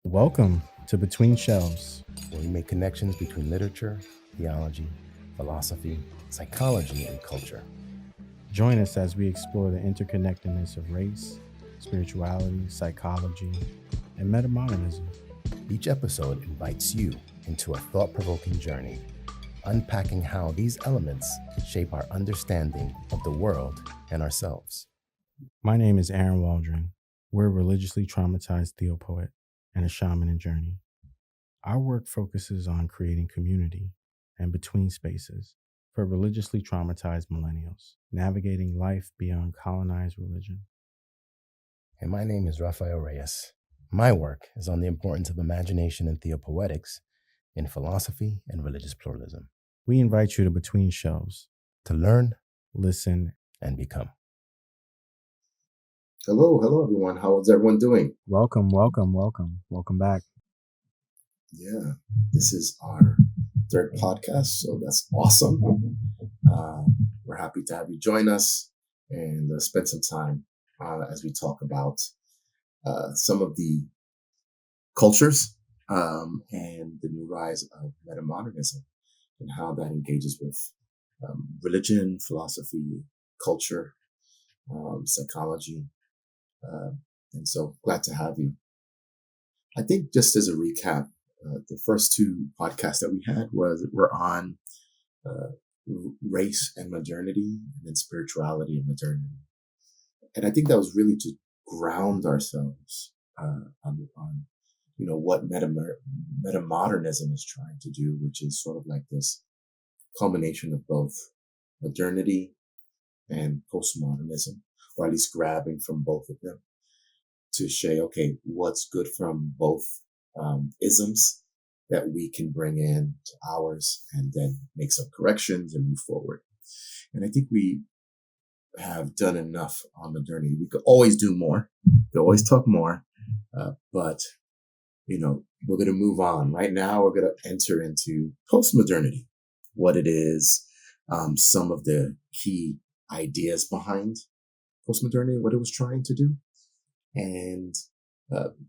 Welcome to Between Shelves, where we make connections between literature, theology, philosophy, psychology, and culture. Join us as we explore the interconnectedness of race, spirituality, psychology, and metamodernism. Each episode invites you into a thought-provoking journey, unpacking how these elements shape our understanding of the world and ourselves. My name is Aaron Waldron. We're a religiously traumatized Theopoet and a shaman in journey. Our work focuses on creating community and between spaces for religiously traumatized millennials, navigating life beyond colonized religion. And my name is Rafael Reyes. My work is on the importance of imagination and theopoetics in philosophy and religious pluralism. We invite you to Between Shelves to learn, listen, and become. Hello, everyone. How is everyone doing? Welcome back. Yeah, this is our third podcast, so that's awesome. We're happy to have you join us and spend some time as we talk about some of the cultures and the new rise of metamodernism and how that engages with religion, philosophy, culture, psychology. And so glad to have you. I think just as a recap, the first two podcasts that we had were on race and modernity, and then spirituality and modernity. And I think that was really to ground ourselves on what metamodernism is trying to do, which is sort of like this combination of both modernity and postmodernism, or at least grabbing from both of them to say, okay, what's good from both isms that we can bring in to ours and then make some corrections and move forward. And I think we have done enough on modernity. We could always do more. We could always talk more. But, we're going to move on. Right now, we're going to enter into postmodernity, what it is, some of the key ideas behind postmodernity, what it was trying to do, and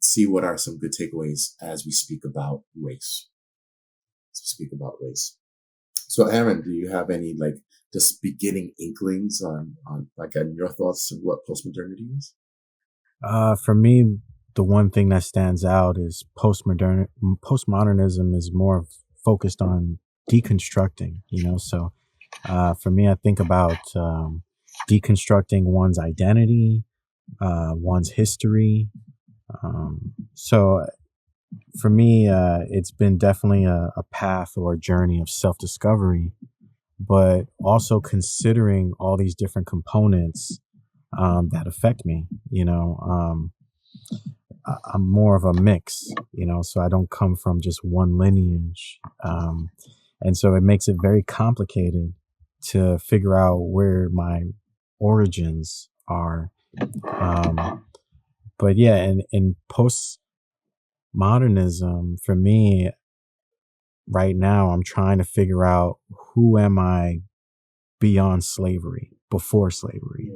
see what are some good takeaways as we speak about race. So, Aaron, do you have any just beginning inklings on your thoughts of what postmodernity is? For me, the one thing that stands out is postmodernism is more focused on deconstructing. So for me, I think about deconstructing one's identity, one's history. So for me, it's been definitely a path or a journey of self-discovery, but also considering all these different components that affect me. I'm more of a mix, so I don't come from just one lineage. And so it makes it very complicated to figure out where my origins are. But yeah, in postmodernism, for me, right now, I'm trying to figure out who am I beyond slavery, before slavery,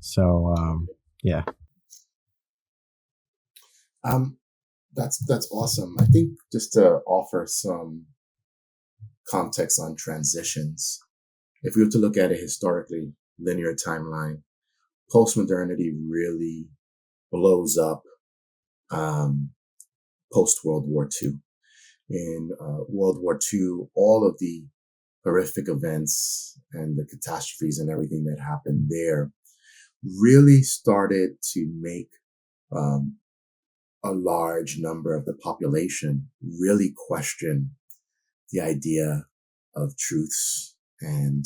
So, yeah. That's awesome. I think just to offer some context on transitions, if we were to look at a historically linear timeline, postmodernity really blows up post World War II. In World War II, all of the horrific events and the catastrophes and everything that happened there really started to make a large number of the population really question the idea of truths and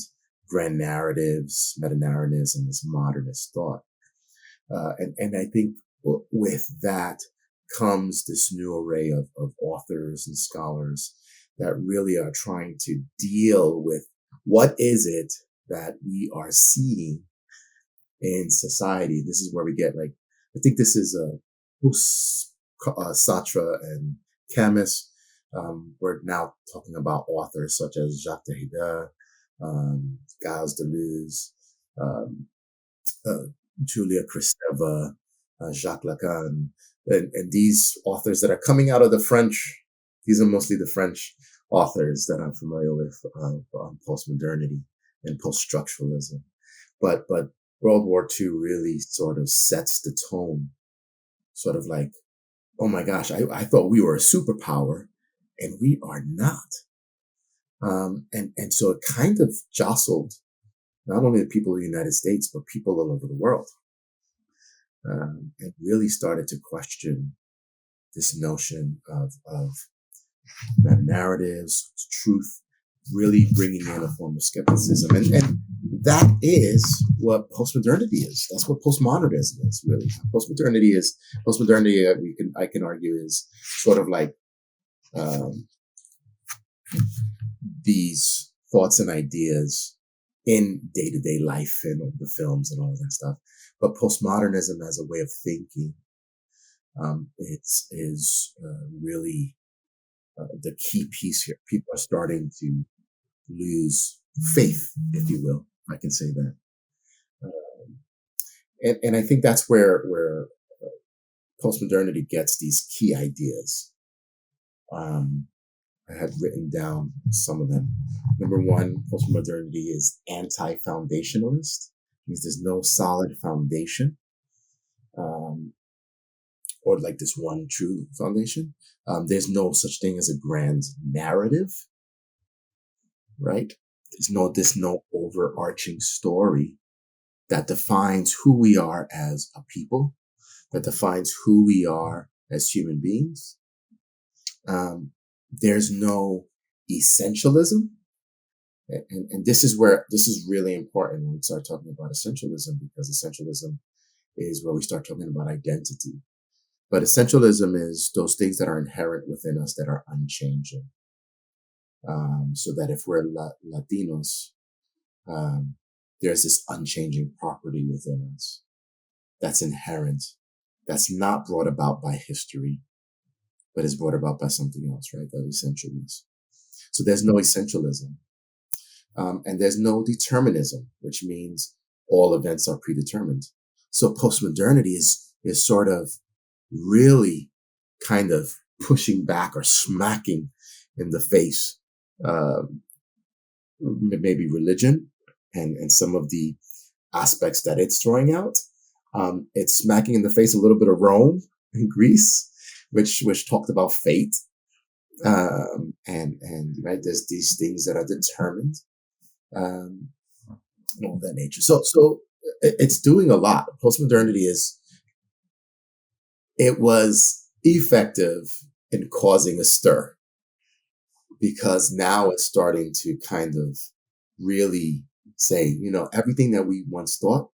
grand narratives, meta-narratives, and this modernist thought. And I think with that comes this new array of authors and scholars that really are trying to deal with what is it that we are seeing in society. This is where we get I think this is Sartre and Camus. We're now talking about authors such as Jacques Derrida, Gilles Deleuze, Julia Kristeva, Jacques Lacan, And these authors that are coming out of the French, these are mostly the French authors that I'm familiar with on postmodernity and poststructuralism. But World War II really sort of sets the tone, sort of like, oh my gosh, I thought we were a superpower and we are not. And so it kind of jostled not only the people of the United States, but people all over the world. And really started to question this notion of meta narratives, truth, really bringing in a form of skepticism. And that is what postmodernity is. That's what postmodernism is, really. Postmodernity, I can argue, is sort of like these thoughts and ideas in day-to-day life and the films and all of that stuff. But postmodernism as a way of thinking, is really the key piece here. People are starting to lose faith, if you will, if I can say that. And I think that's where postmodernity gets these key ideas. I had written down some of them. Number one, postmodernity is anti-foundationalist. Means there's no solid foundation, or like this one true foundation. There's no such thing as a grand narrative, right? There's no overarching story that defines who we are as a people, that defines who we are as human beings. There's no essentialism. And this is really important when we start talking about essentialism, because essentialism is where we start talking about identity. But essentialism is those things that are inherent within us that are unchanging. So that if we're Latinos, there's this unchanging property within us that's inherent, that's not brought about by history, but is brought about by something else, right? That essentialness. So there's no essentialism. And there's no determinism, which means all events are predetermined. So postmodernity is sort of really kind of pushing back or smacking in the face, maybe religion and some of the aspects that it's throwing out. It's smacking in the face a little bit of Rome and Greece, which talked about fate. And right, there's these things that are determined. All that nature. So it's doing a lot. Postmodernity it was effective in causing a stir, because now it's starting to kind of really say, everything that we once thought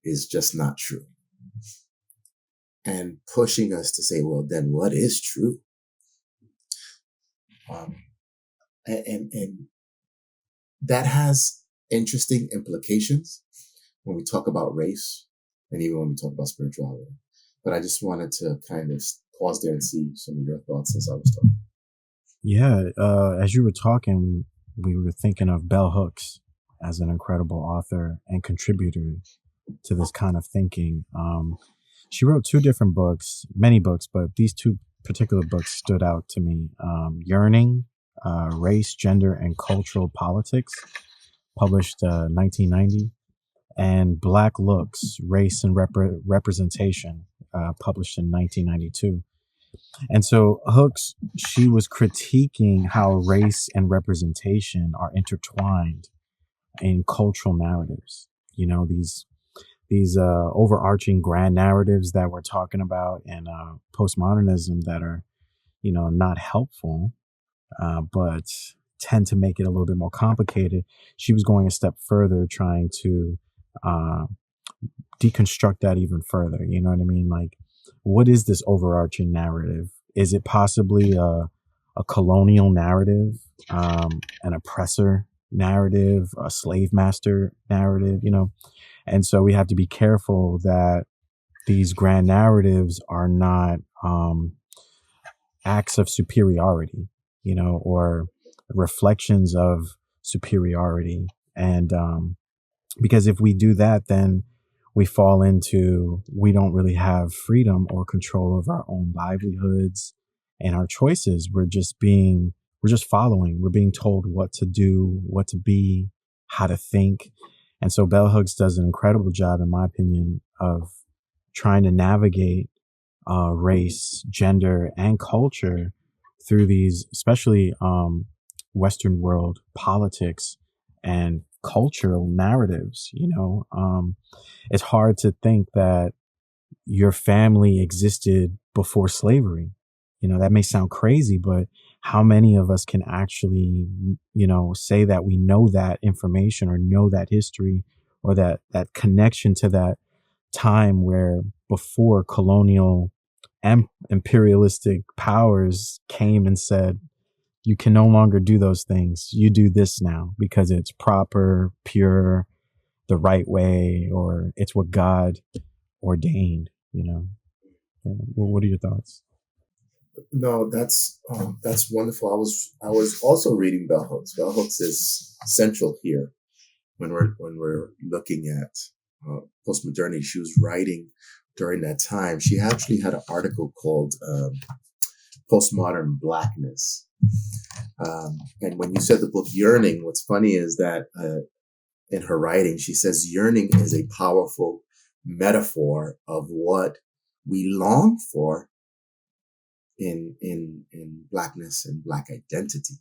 is just not true. And pushing us to say, well, then what is true? And that has interesting implications when we talk about race and even when we talk about spirituality. But I just wanted to kind of pause there and see some of your thoughts as I was talking. Yeah, as you were talking, we were thinking of bell hooks as an incredible author and contributor to this kind of thinking. She wrote two different books, many books, but these two particular books stood out to me. Yearning, Race, Gender, and Cultural Politics, published 1990, and Black Looks, Race and Representation, published in 1992. And so Hooks, she was critiquing how race and representation are intertwined in cultural narratives. These overarching grand narratives that we're talking about in postmodernism that are, not helpful, but tend to make it a little bit more complicated. She was going a step further, trying to deconstruct that even further. You know what I mean? Like, what is this overarching narrative? Is it possibly a colonial narrative, an oppressor narrative, a slave master narrative, And so we have to be careful that these grand narratives are not acts of superiority, or reflections of superiority. And because if we do that, then we fall into, we don't really have freedom or control of our own livelihoods and our choices. We're just following. We're being told what to do, what to be, how to think. And so Bell Hooks does an incredible job, in my opinion, of trying to navigate race, gender, and culture through these, especially Western world politics and cultural narratives. It's hard to think that your family existed before slavery. That may sound crazy, but how many of us can actually, say that we know that information or know that history or that connection to that time where before colonial and imperialistic powers came and said, you can no longer do those things. You do this now because it's proper, pure, the right way, or it's what God ordained, What are your thoughts? No, that's wonderful. I was also reading Bell Hooks. Bell Hooks is central here when we're looking at postmodernity. She was writing during that time. She actually had an article called Postmodern Blackness. And when you said the book Yearning, what's funny is that in her writing, she says yearning is a powerful metaphor of what we long for in Blackness and Black identity.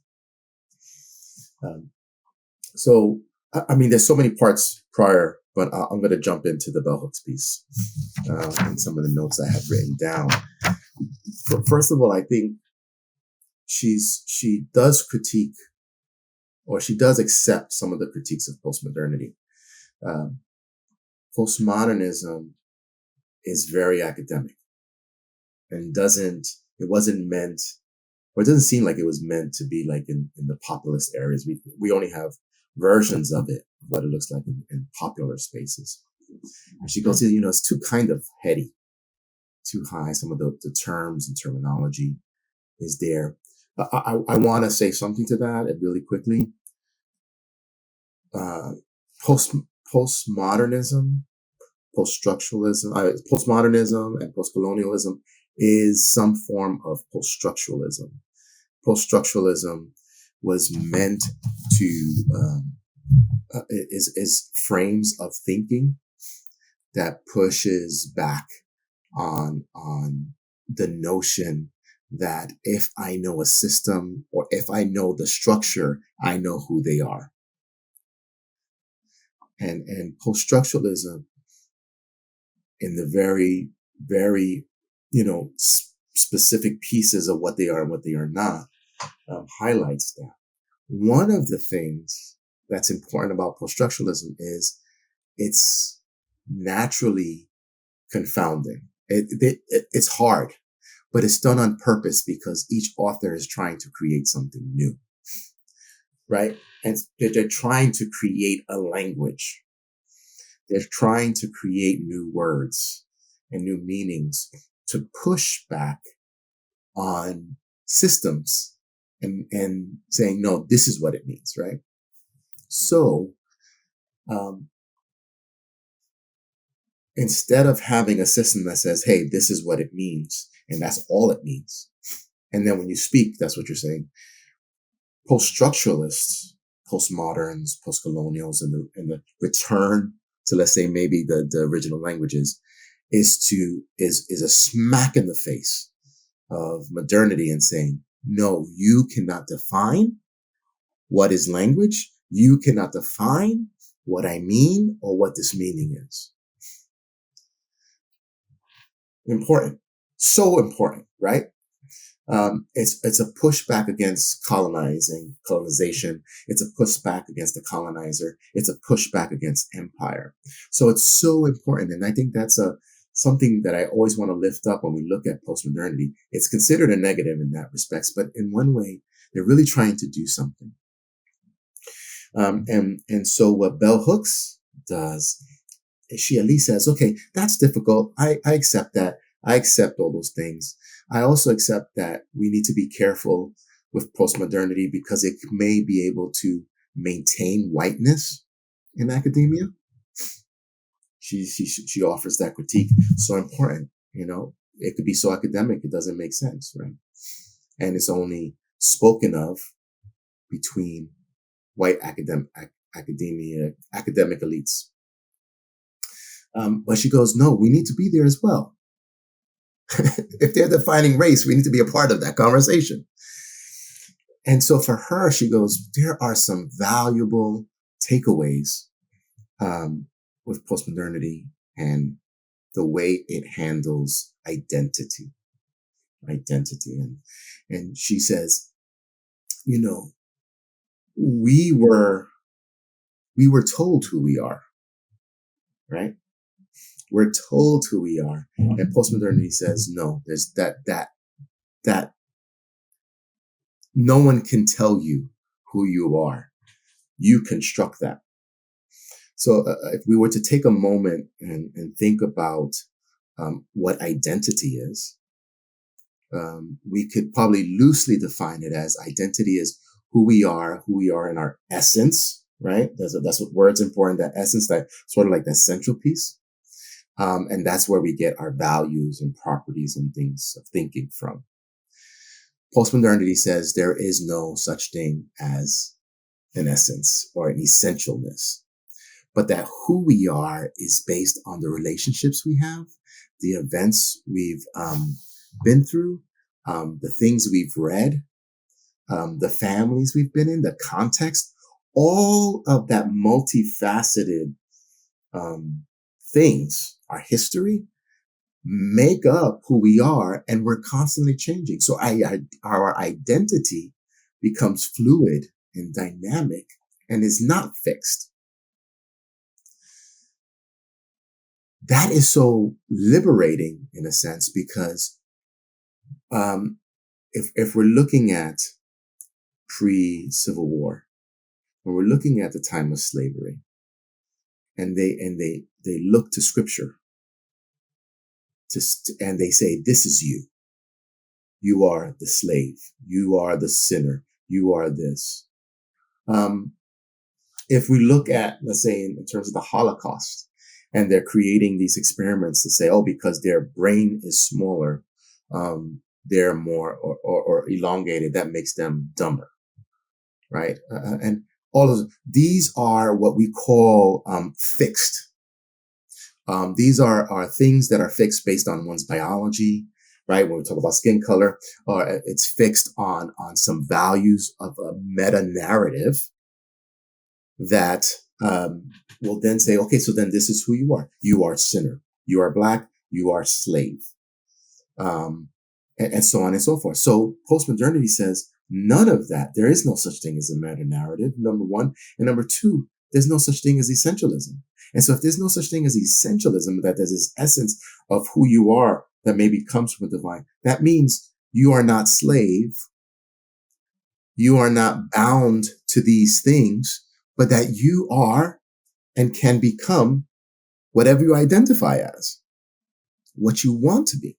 So, I mean, there's so many parts prior, but I'm going to jump into the Bell Hooks piece and some of the notes I have written down. First of all, I think she does critique, or she does accept some of the critiques of postmodernity. Postmodernism is very academic and it wasn't meant, or it doesn't seem like it was meant to be like in the populist areas. We only have versions of it, what it looks like in popular spaces. And she goes, it's too kind of heady, too high. Some of the terms and terminology is there. I want to say something to that really quickly. Postmodernism, poststructuralism, postmodernism and postcolonialism is some form of poststructuralism. Poststructuralism was meant to is frames of thinking that pushes back on the notion that if I know a system or if I know the structure, I know who they are. And poststructuralism, in the very, very, specific pieces of what they are and what they are not, highlights that. One of the things that's important about poststructuralism is it's naturally confounding. It's hard, but it's done on purpose because each author is trying to create something new, right? And they're trying to create a language. They're trying to create new words and new meanings to push back on systems and saying, no, this is what it means, right? So, instead of having a system that says, hey, this is what it means, and that's all it means, and then when you speak, that's what you're saying, post-structuralists, postmoderns, postcolonials, and the return to, let's say, maybe the original languages is a smack in the face of modernity and saying, no, you cannot define what is language. You cannot define what I mean or what this meaning is. Important. So important, right? It's a pushback against colonization. It's a pushback against the colonizer. It's a pushback against empire. So it's so important. And I think that's something that I always want to lift up when we look at postmodernity. It's considered a negative in that respect, but in one way, they're really trying to do something. And so what Bell Hooks does is she at least says, okay, that's difficult. I accept that. I accept all those things. I also accept that we need to be careful with postmodernity because it may be able to maintain whiteness in academia. she offers that critique. So important, it could be so academic, it doesn't make sense, right? And it's only spoken of between white academic elites. But she goes, no, we need to be there as well. If they're defining race, we need to be a part of that conversation. And so for her, she goes, there are some valuable takeaways with postmodernity and the way it handles identity. And she says, we were told who we are, right? We're told who we are. And postmodernity says, no, there's that no one can tell you who you are. You construct that. So if we were to take a moment and think about what identity is, we could probably loosely define it as identity is who we are in our essence, right? That's what word's important, that essence, that sort of like that central piece. And that's where we get our values and properties and things of thinking from. Postmodernity says there is no such thing as an essence or an essentialness, but that who we are is based on the relationships we have, the events we've been through, the things we've read, the families we've been in, the context, all of that multifaceted things, our history, make up who we are, and we're constantly changing. So our identity becomes fluid and dynamic and is not fixed. That is so liberating in a sense, because if we're looking at pre-Civil War, when we're looking at the time of slavery, and they look to scripture, and they say, this is you. You are the slave. You are the sinner. You are this. If we look at, let's say, in terms of the Holocaust, and they're creating these experiments to say, because their brain is smaller, they're more or elongated, that makes them dumber, right? And all of these are what we call fixed. These are things that are fixed based on one's biology, right? When we talk about skin color, it's fixed on some values of a meta narrative that will then say, okay, so then this is who you are. You are sinner. You are black. You are slave. And so on and so forth. So postmodernity says none of that. There is no such thing as a meta narrative, number one. And number two, there's no such thing as essentialism. And so if there's no such thing as essentialism, that there's this essence of who you are that maybe comes from the divine, that means you are not slave. You are not bound to these things, but that you are and can become whatever you identify as, what you want to be.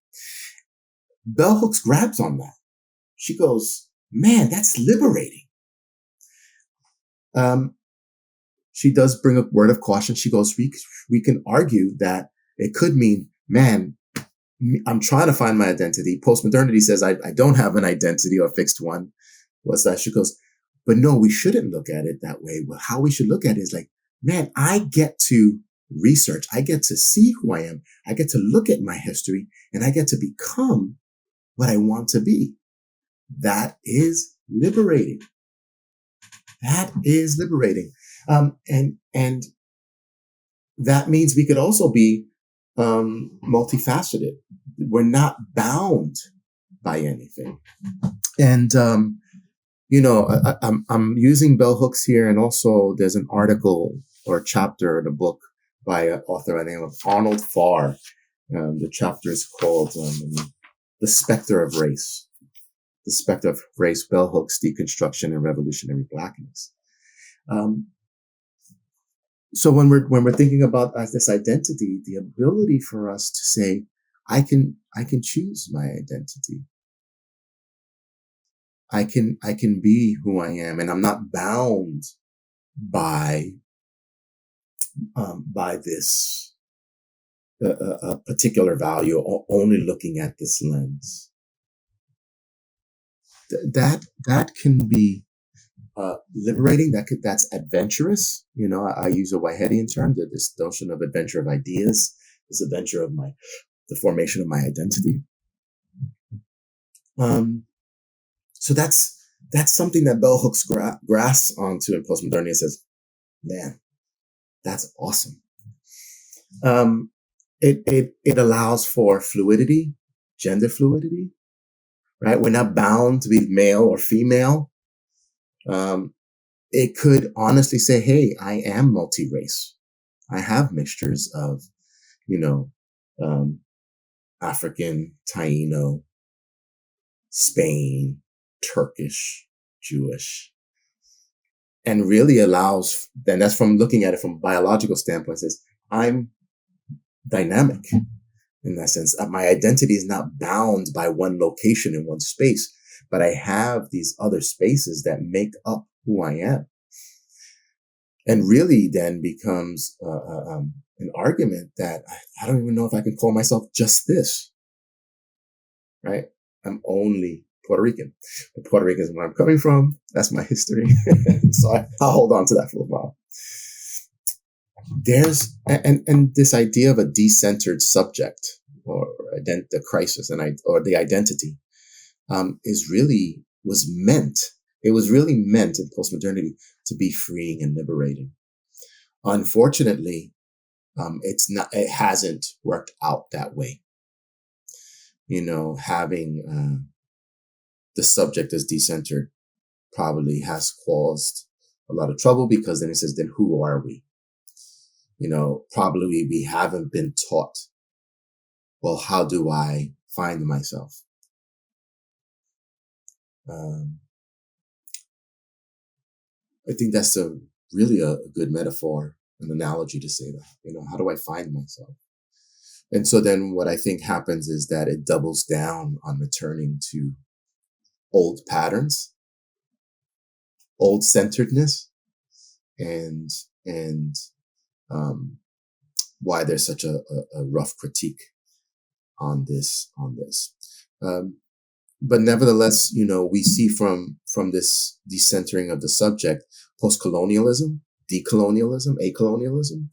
Bell Hooks grabs on that. She goes, man, that's liberating. She does bring a word of caution. She goes, we can argue that it could mean, man, I'm trying to find my identity. Postmodernity says I don't have an identity or a fixed one. What's that? She goes, but no, we shouldn't look at it that way. Well, how we should look at it is like, man, I get to research. I get to see who I am. I get to look at my history, and I get to become what I want to be. That is liberating. That is liberating. And that means we could also be multifaceted. We're not bound by anything. And I'm using bell hooks here, and also there's an article or chapter in a book by an author by the name of Arnold Farr. The chapter is called "The Specter of Race." The Specter of Race: Bell Hooks, Deconstruction, and Revolutionary Blackness. So when we're thinking about this identity, the ability for us to say, I can choose my identity. I can be who I am, and I'm not bound by this a particular value or only looking at this lens. That can be liberating. That's adventurous. I use a Whiteheadian term, this notion of adventure of ideas, this adventure of the formation of my identity. So that's something that bell hooks grasps onto in postmodernity and says, man, that's awesome. It allows for fluidity, gender fluidity, right? We're not bound to be male or female. It could honestly say, hey, I am multi-race. I have mixtures of, African, Taino, Spain, Turkish, Jewish, and really allows, then that's from looking at it from a biological standpoint, says, I'm dynamic in that sense. My identity is not bound by one location in one space, but I have these other spaces that make up who I am. And really then becomes an argument that I don't even know if I can call myself just this, right? I'm only Puerto Rican. But Puerto Rican is where I'm coming from. That's my history. So I'll hold on to that for a while. There's, and this idea of a decentered subject or the crisis or the identity it was really meant in postmodernity to be freeing and liberating. Unfortunately, it hasn't worked out that way. Having the subject as decentered probably has caused a lot of trouble, because then it says, then who are we? Probably we haven't been taught, well, how do I find myself? I think that's really a good metaphor, an analogy to say that, how do I find myself? And so then what I think happens is that it doubles down on returning to old patterns, old centeredness, and why there's such a rough critique on this. But nevertheless, we see from this decentering of the subject, postcolonialism, decolonialism, acolonialism,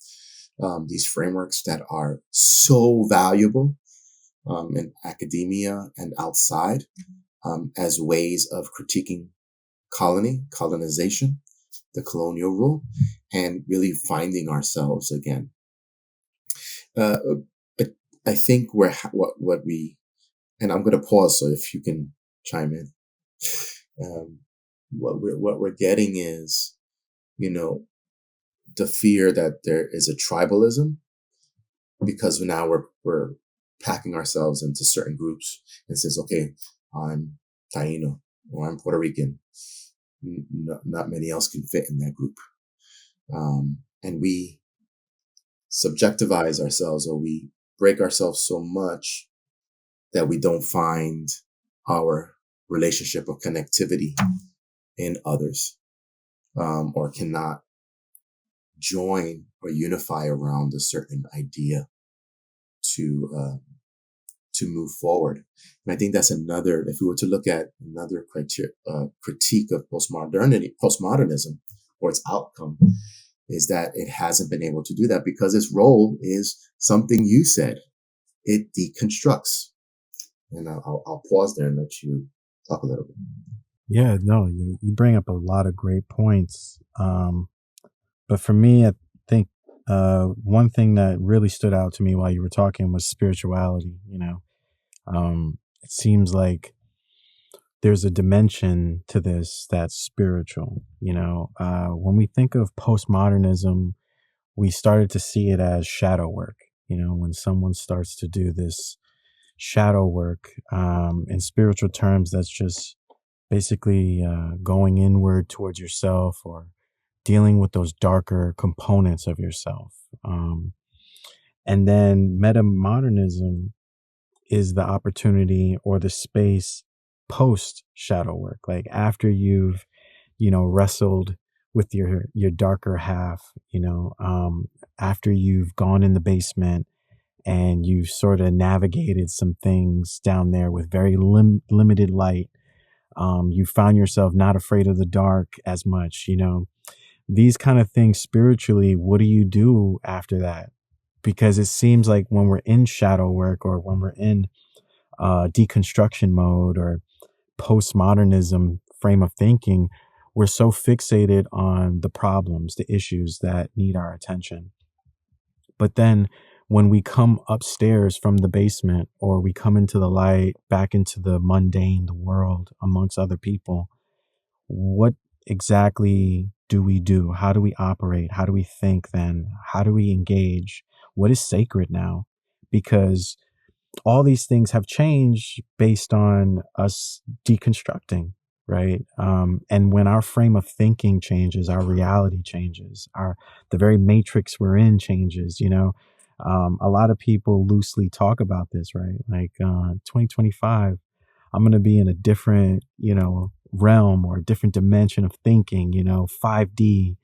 these frameworks that are so valuable in academia and outside, as ways of critiquing colonization, the colonial rule, and really finding ourselves again. I think what we, and I'm going to pause so if you can chime in. What we're getting is, the fear that there is a tribalism, because now we're packing ourselves into certain groups and says, okay, I'm Taino or I'm Puerto Rican. Not many else can fit in that group. And we subjectivize ourselves, or we break ourselves so much that we don't find our relationship or connectivity in others, or cannot join or unify around a certain idea to move forward. And I think that's another, if we were to look at another critique of postmodernism or its outcome, is that it hasn't been able to do that because its role is something you said. It deconstructs. And I'll pause there and let you talk a little bit. Yeah, no, you bring up a lot of great points. But for me, I think one thing that really stood out to me while you were talking was spirituality. It seems like there's a dimension to this that's spiritual. When we think of postmodernism, we started to see it as shadow work. When someone starts to do this shadow work, in spiritual terms, that's just basically going inward towards yourself or dealing with those darker components of yourself. And then metamodernism is the opportunity or the space post shadow work, like after you've, wrestled with your darker half, after you've gone in the basement and you sort of navigated some things down there with very limited light. You found yourself not afraid of the dark as much, these kind of things spiritually. What do you do after that? Because it seems like when we're in shadow work, or when we're in deconstruction mode, or postmodernism frame of thinking, we're so fixated on the problems, the issues that need our attention. But then when we come upstairs from the basement, or we come into the light, back into the mundane, the world amongst other people, what exactly do we do? How do we operate? How do we think then? How do we engage? What is sacred now? Because all these things have changed based on us deconstructing, right? And when our frame of thinking changes, our reality changes, the very matrix we're in changes. A lot of people loosely talk about this, right? Like 2025, I'm going to be in a different, realm, or a different dimension of thinking, 5D,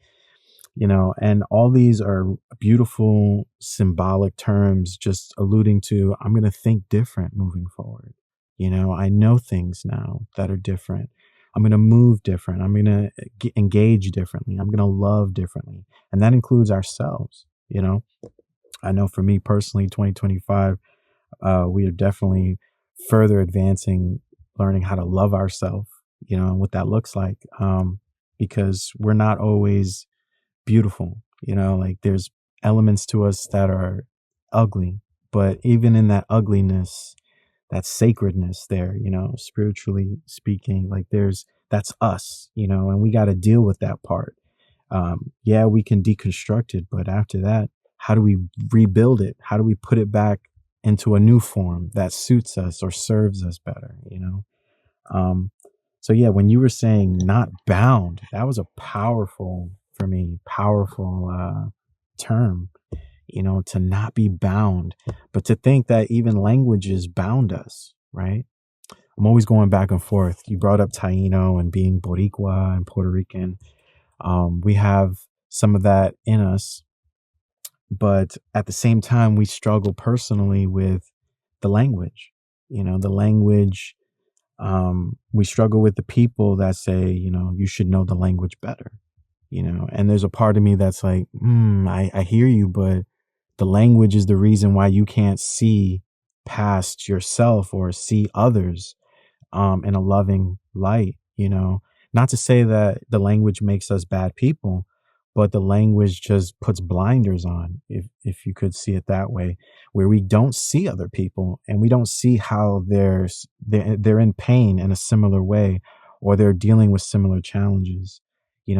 and all these are beautiful symbolic terms just alluding to, I'm going to think different moving forward. I know things now that are different. I'm going to move different. I'm going to engage differently. I'm going to love differently. And that includes ourselves. I know for me personally, 2025, we are definitely further advancing, learning how to love ourselves, and what that looks like. Because we're not always beautiful, like there's elements to us that are ugly, but even in that ugliness, that sacredness there, spiritually speaking, like that's us, and we got to deal with that part. Yeah, we can deconstruct it, but after that, how do we rebuild it? How do we put it back into a new form that suits us or serves us better, So yeah, when you were saying not bound, that was a powerful term, to not be bound, but to think that even languages bound us, right? I'm always going back and forth. You brought up Taino and being Boricua and Puerto Rican. We have some of that in us, but at the same time, we struggle personally with the language, the language. We struggle with the people that say, you should know the language better, and there's a part of me that's like, I hear you, but the language is the reason why you can't see past yourself or see others in a loving light, not to say that the language makes us bad people, but the language just puts blinders on, if you could see it that way, where we don't see other people and we don't see how they're in pain in a similar way, or they're dealing with similar challenges.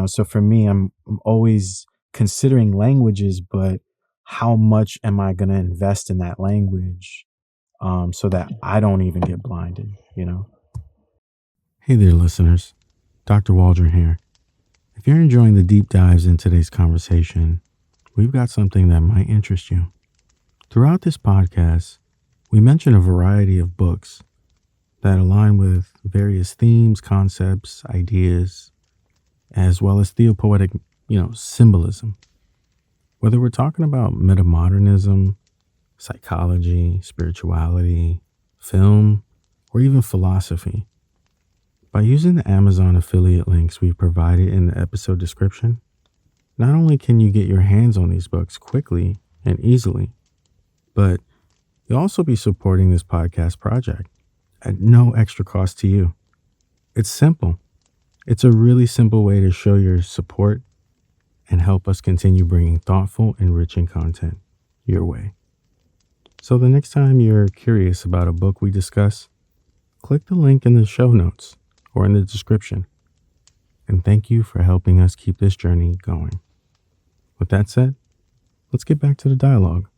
So for me, I'm always considering languages, but how much am I going to invest in that language so that I don't even get blinded, Hey there, listeners. Dr. Waldron here. If you're enjoying the deep dives in today's conversation, we've got something that might interest you. Throughout this podcast, we mention a variety of books that align with various themes, concepts, ideas, as well as Theopoetic, symbolism. Whether we're talking about metamodernism, psychology, spirituality, film, or even philosophy. By using the Amazon affiliate links we've provided in the episode description, not only can you get your hands on these books quickly and easily, but you'll also be supporting this podcast project at no extra cost to you. It's simple. It's a really simple way to show your support and help us continue bringing thoughtful, enriching content your way. So the next time you're curious about a book we discuss, click the link in the show notes or in the description. And thank you for helping us keep this journey going. With that said, let's get back to the dialogue.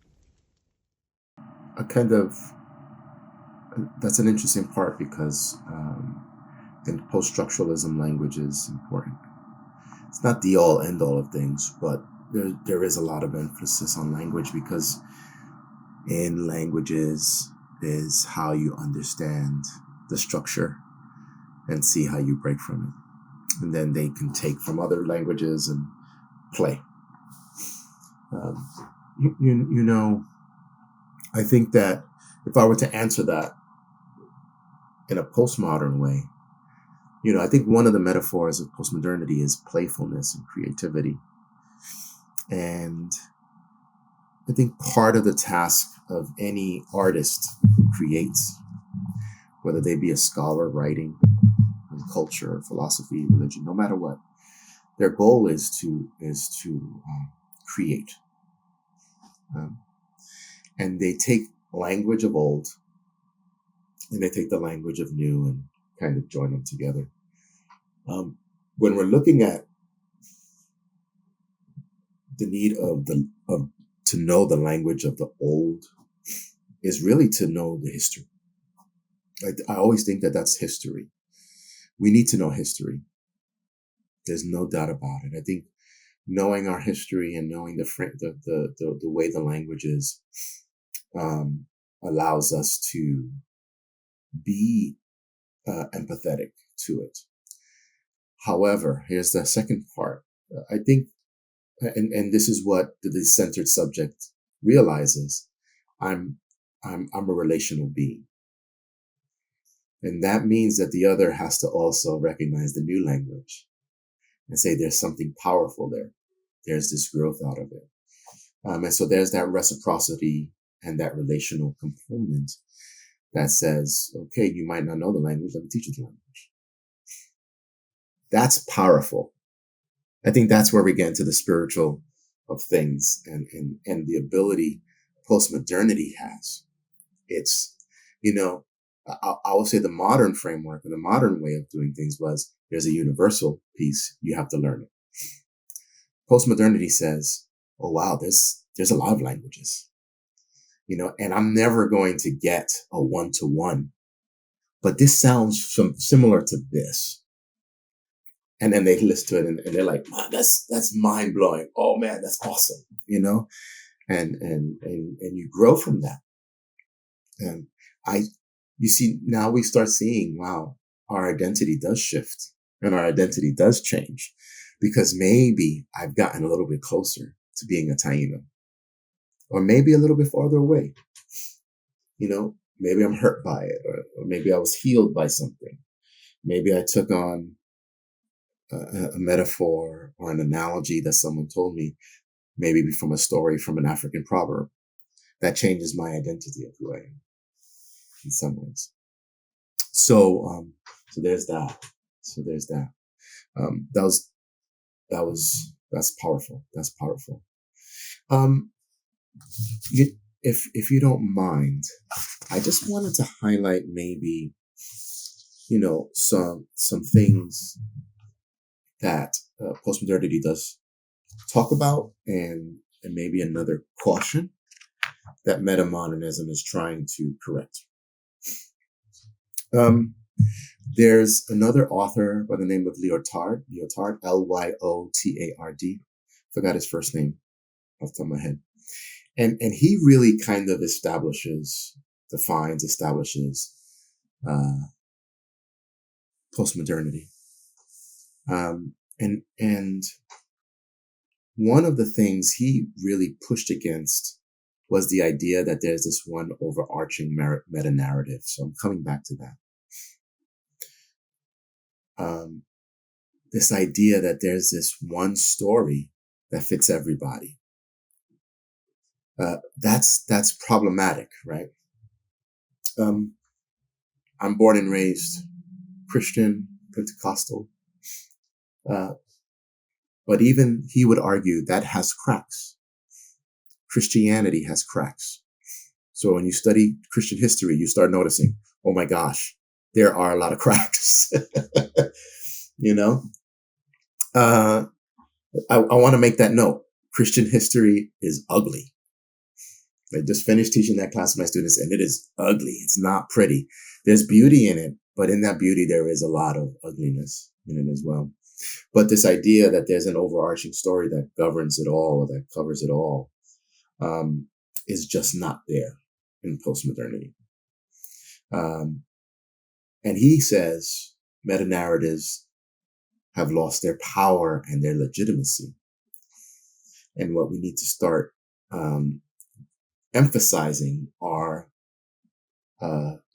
That's an interesting part because I think post-structuralism language is important. It's not the all end all of things, but there is a lot of emphasis on language, because in languages is how you understand the structure and see how you break from it. And then they can take from other languages and play. I think that if I were to answer that in a postmodern way, I think one of the metaphors of postmodernity is playfulness and creativity. And I think part of the task of any artist who creates, whether they be a scholar writing in culture, philosophy, religion, no matter what, their goal is to create. And they take language of old and they take the language of new and kind of join them together. When we're looking at the need of to know the language of the old, is really to know the history. I always think that that's history. We need to know history. There's no doubt about it. I think knowing our history and knowing the way the language is allows us to be empathetic to it. However, here's the second part. I think, and this is what the decentered subject realizes: I'm a relational being, and that means that the other has to also recognize the new language and say there's something powerful there. There's this growth out of it, and so there's that reciprocity and that relational component that says, okay, you might not know the language, let me teach you the language. That's powerful. I think that's where we get into the spiritual of things and the ability postmodernity has. It's, I would say the modern framework or the modern way of doing things was there's a universal piece, you have to learn it. Postmodernity says, oh wow, there's a lot of languages, and I'm never going to get a one-to-one, but this sounds similar to this. And then they listen to it and they're like, wow, that's mind blowing. Oh man, that's awesome. And you grow from that. And you see, now we start seeing, wow, our identity does shift and our identity does change because maybe I've gotten a little bit closer to being a Taino, or maybe a little bit farther away. Maybe I'm hurt by it, or maybe I was healed by something. Maybe I took on a metaphor or an analogy that someone told me, maybe from a story from an African proverb, that changes my identity of who I am in some ways. So there's that. That's powerful. That's powerful. If you don't mind, I just wanted to highlight maybe, some things that postmodernity does talk about, and maybe another caution that metamodernism is trying to correct. There's another author by the name of Lyotard, Lyotard, forgot his first name off the top of my head. And he really kind of establishes postmodernity. And one of the things he really pushed against was the idea that there's this one overarching meta-narrative. So I'm coming back to that. This idea that there's this one story that fits everybody. That's problematic, right? I'm born and raised Christian, Pentecostal. But even he would argue that has cracks. Christianity has cracks. So when you study Christian history, you start noticing, oh my gosh, there are a lot of cracks. I want to make that note. Christian history is ugly. I just finished teaching that class to my students, and it is ugly. It's not pretty. There's beauty in it, but in that beauty, there is a lot of ugliness in it as well. But this idea that there's an overarching story that governs it all, or that covers it all, is just not there in postmodernity. And he says meta-narratives have lost their power and their legitimacy. And what we need to start emphasizing are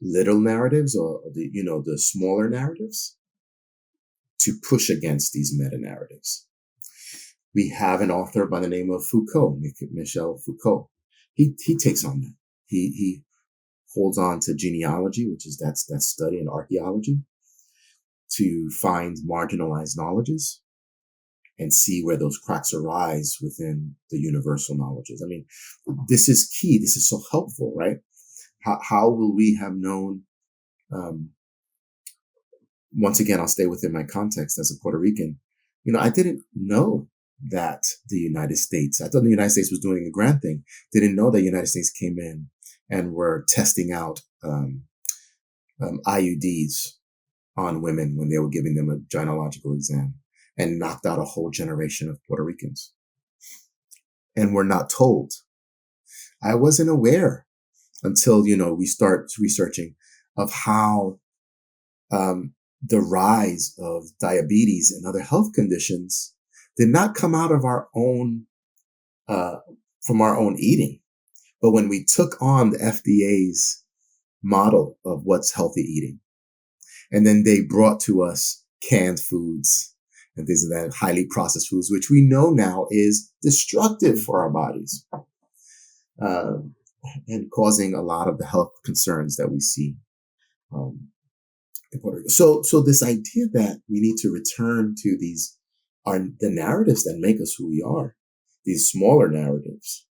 little narratives, or the smaller narratives, to push against these meta narratives. We have an author by the name of Foucault, Michel Foucault. He takes on that. He holds on to genealogy, which is that study in archaeology, to find marginalized knowledges and see where those cracks arise within the universal knowledges. I mean, this is key. This is so helpful, right? How will we have known? Once again, I'll stay within my context as a Puerto Rican. I didn't know that the United States, I thought the United States was doing a grand thing. Didn't know that the United States came in and were testing out IUDs on women when they were giving them a gynecological exam, and knocked out a whole generation of Puerto Ricans. And we're not told. I wasn't aware until, we start researching of how the rise of diabetes and other health conditions did not come out of our own, from our own eating. But when we took on the FDA's model of what's healthy eating, and then they brought to us canned foods and things of that, highly processed foods, which we know now is destructive for our bodies, and causing a lot of the health concerns that we see in Puerto Rico. So this idea that we need to return to the narratives that make us who we are, these smaller narratives,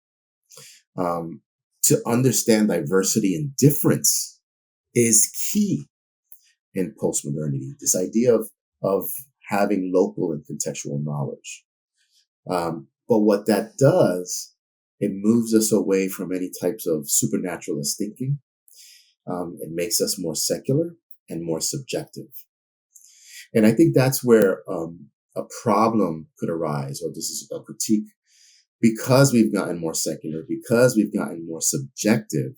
to understand diversity and difference is key in postmodernity. This idea of having local and contextual knowledge. But what that does, it moves us away from any types of supernaturalist thinking. It makes us more secular and more subjective. And I think that's where a problem could arise, or this is a critique. Because we've gotten more secular, because we've gotten more subjective,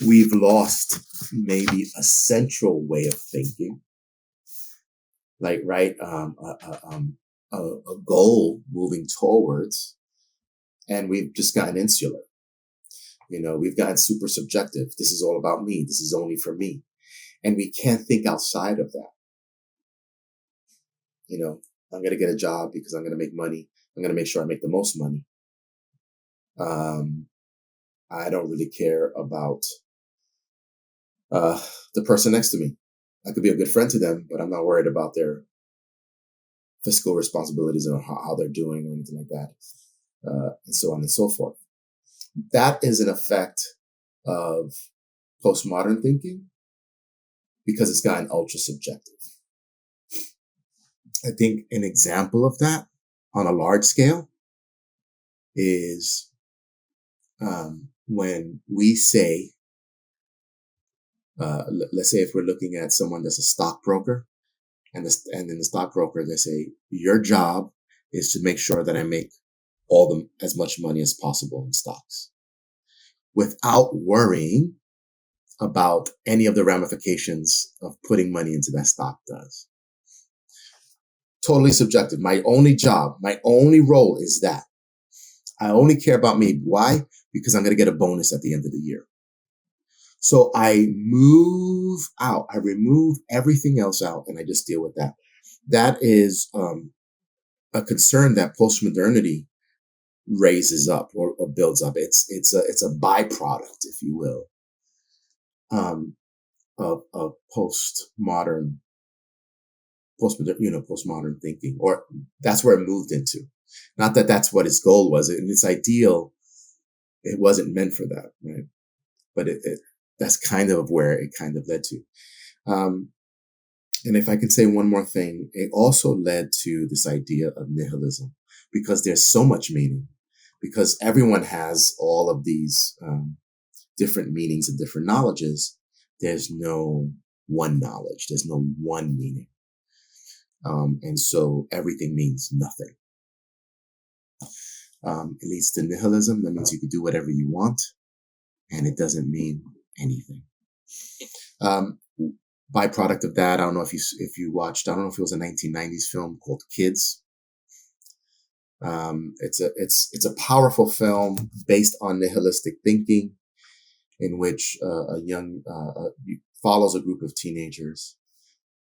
we've lost maybe a central way of thinking, like, right, a goal moving towards, and we've just gotten insular. We've gotten super subjective. This is all about me. This is only for me. And we can't think outside of that. I'm going to get a job because I'm going to make money. I'm going to make sure I make the most money. I don't really care about the person next to me. I could be a good friend to them, but I'm not worried about their fiscal responsibilities or how they're doing or anything like that, and so on and so forth. That is an effect of postmodern thinking because it's gotten ultra subjective. I think an example of that on a large scale is when we say, let's say if we're looking at someone that's a stockbroker, and then the stockbroker, they say, your job is to make sure that I make as much money as possible in stocks, without worrying about any of the ramifications of putting money into that stock does. Totally subjective. My only job, my only role is that. I only care about me. Why? Because I'm going to get a bonus at the end of the year. So I move out. I remove everything else out, and I just deal with that. That is a concern that postmodernity raises up or builds up. It's a byproduct, if you will, of postmodern thinking, or that's where it moved into. Not that that's what its goal was. In its ideal, it wasn't meant for that, right? But that's kind of where it kind of led to. And if I can say one more thing, it also led to this idea of nihilism, because there's so much meaning, because everyone has all of these different meanings and different knowledges. There's no one knowledge. There's no one meaning. And so everything means nothing. It leads to nihilism. That means you can do whatever you want, and it doesn't mean anything. Byproduct of that, I don't know if you watched, I don't know if it was a 1990s film called Kids. It's a powerful film based on nihilistic thinking, in which a young follows a group of teenagers,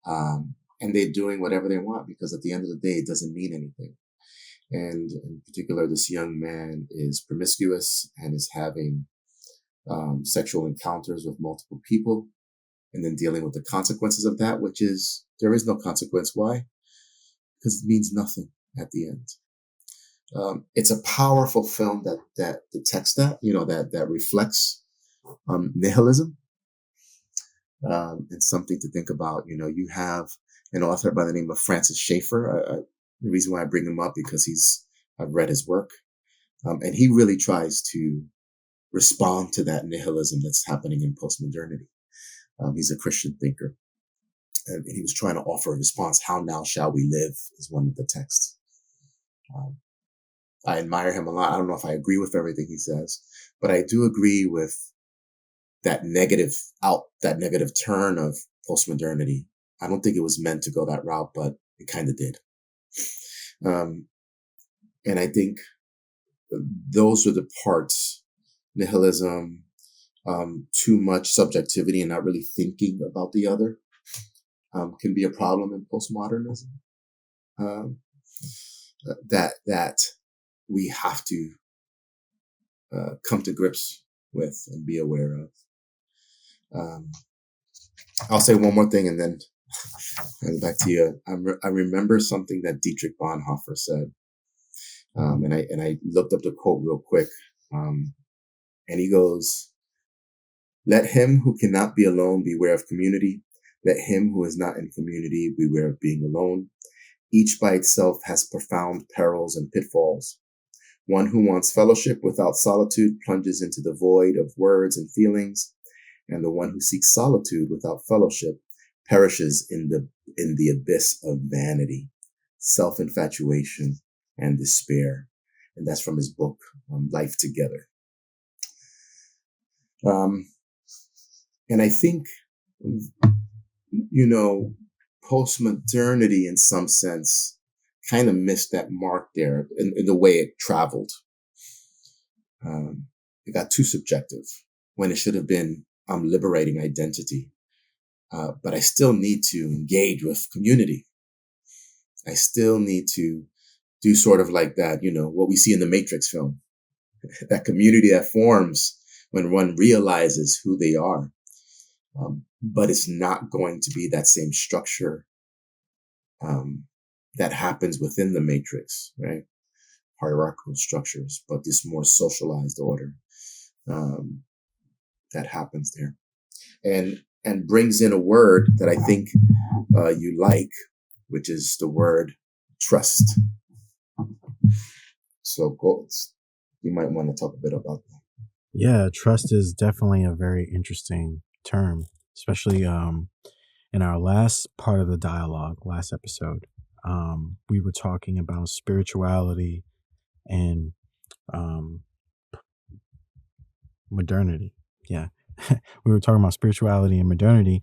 and they're doing whatever they want, because at the end of the day, it doesn't mean anything. And in particular, this young man is promiscuous and is having sexual encounters with multiple people, and then dealing with the consequences of that, which is there is no consequence. Why? Because it means nothing at the end. It's a powerful film that detects that, that reflects nihilism. It's something to think about. You have an author by the name of Francis Schaeffer. The reason why I bring him up, because I've read his work, and he really tries to respond to that nihilism that's happening in postmodernity. He's a Christian thinker, and he was trying to offer a response. How now shall we live is one of the texts. I admire him a lot. I don't know if I agree with everything he says, but I do agree with that negative turn of postmodernity. I don't think it was meant to go that route, but it kind of did. And I think those are the parts, nihilism, too much subjectivity and not really thinking about the other, can be a problem in postmodernism. That we have to come to grips with and be aware of. I'll say one more thing and then back to you. I remember something that Dietrich Bonhoeffer said, and I looked up the quote real quick, and he goes, "Let him who cannot be alone beware of community. Let him who is not in community beware of being alone. Each by itself has profound perils and pitfalls. One who wants fellowship without solitude plunges into the void of words and feelings, and the one who seeks solitude without fellowship perishes in the abyss of vanity, self-infatuation, and despair." And that's from his book, Life Together. And I think, postmodernity in some sense kind of missed that mark there in the way it traveled. It got too subjective when it should have been, I'm liberating identity. But I still need to engage with community. I still need to do sort of like that, what we see in the Matrix film, that community that forms when one realizes who they are. But it's not going to be that same structure that happens within the Matrix, right? Hierarchical structures, but this more socialized order that happens there. And brings in a word that I think you like, which is the word trust. So you might want to talk a bit about that. Yeah, trust is definitely a very interesting term, especially in our last part of the dialogue, last episode. We were talking about spirituality and modernity. Yeah. We were talking about spirituality and modernity,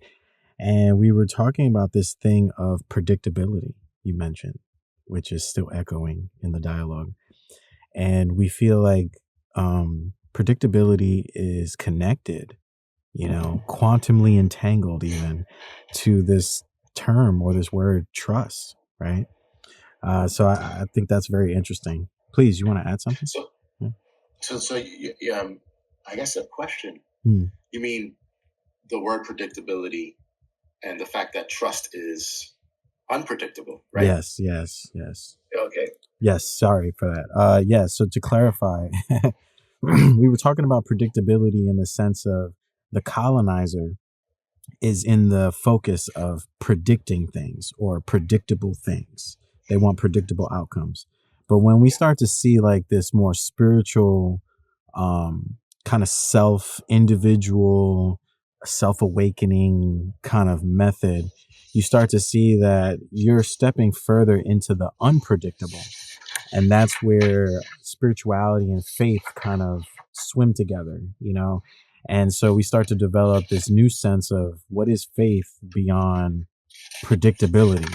and we were talking about this thing of predictability you mentioned, which is still echoing in the dialogue. And we feel like predictability is connected, quantumly entangled even to this term or this word trust, right? So I think that's very interesting. Please, you want to add something? I guess a question. You mean the word predictability and the fact that trust is unpredictable, right? Yes. Okay. Yes, sorry for that. So to clarify, we were talking about predictability in the sense of the colonizer is in the focus of predicting things or predictable things. They want predictable outcomes. But when we start to see like this more spiritual, kind of individual, self-awakening kind of method, you start to see that you're stepping further into the unpredictable. And that's where spirituality and faith kind of swim together, And so we start to develop this new sense of what is faith beyond predictability.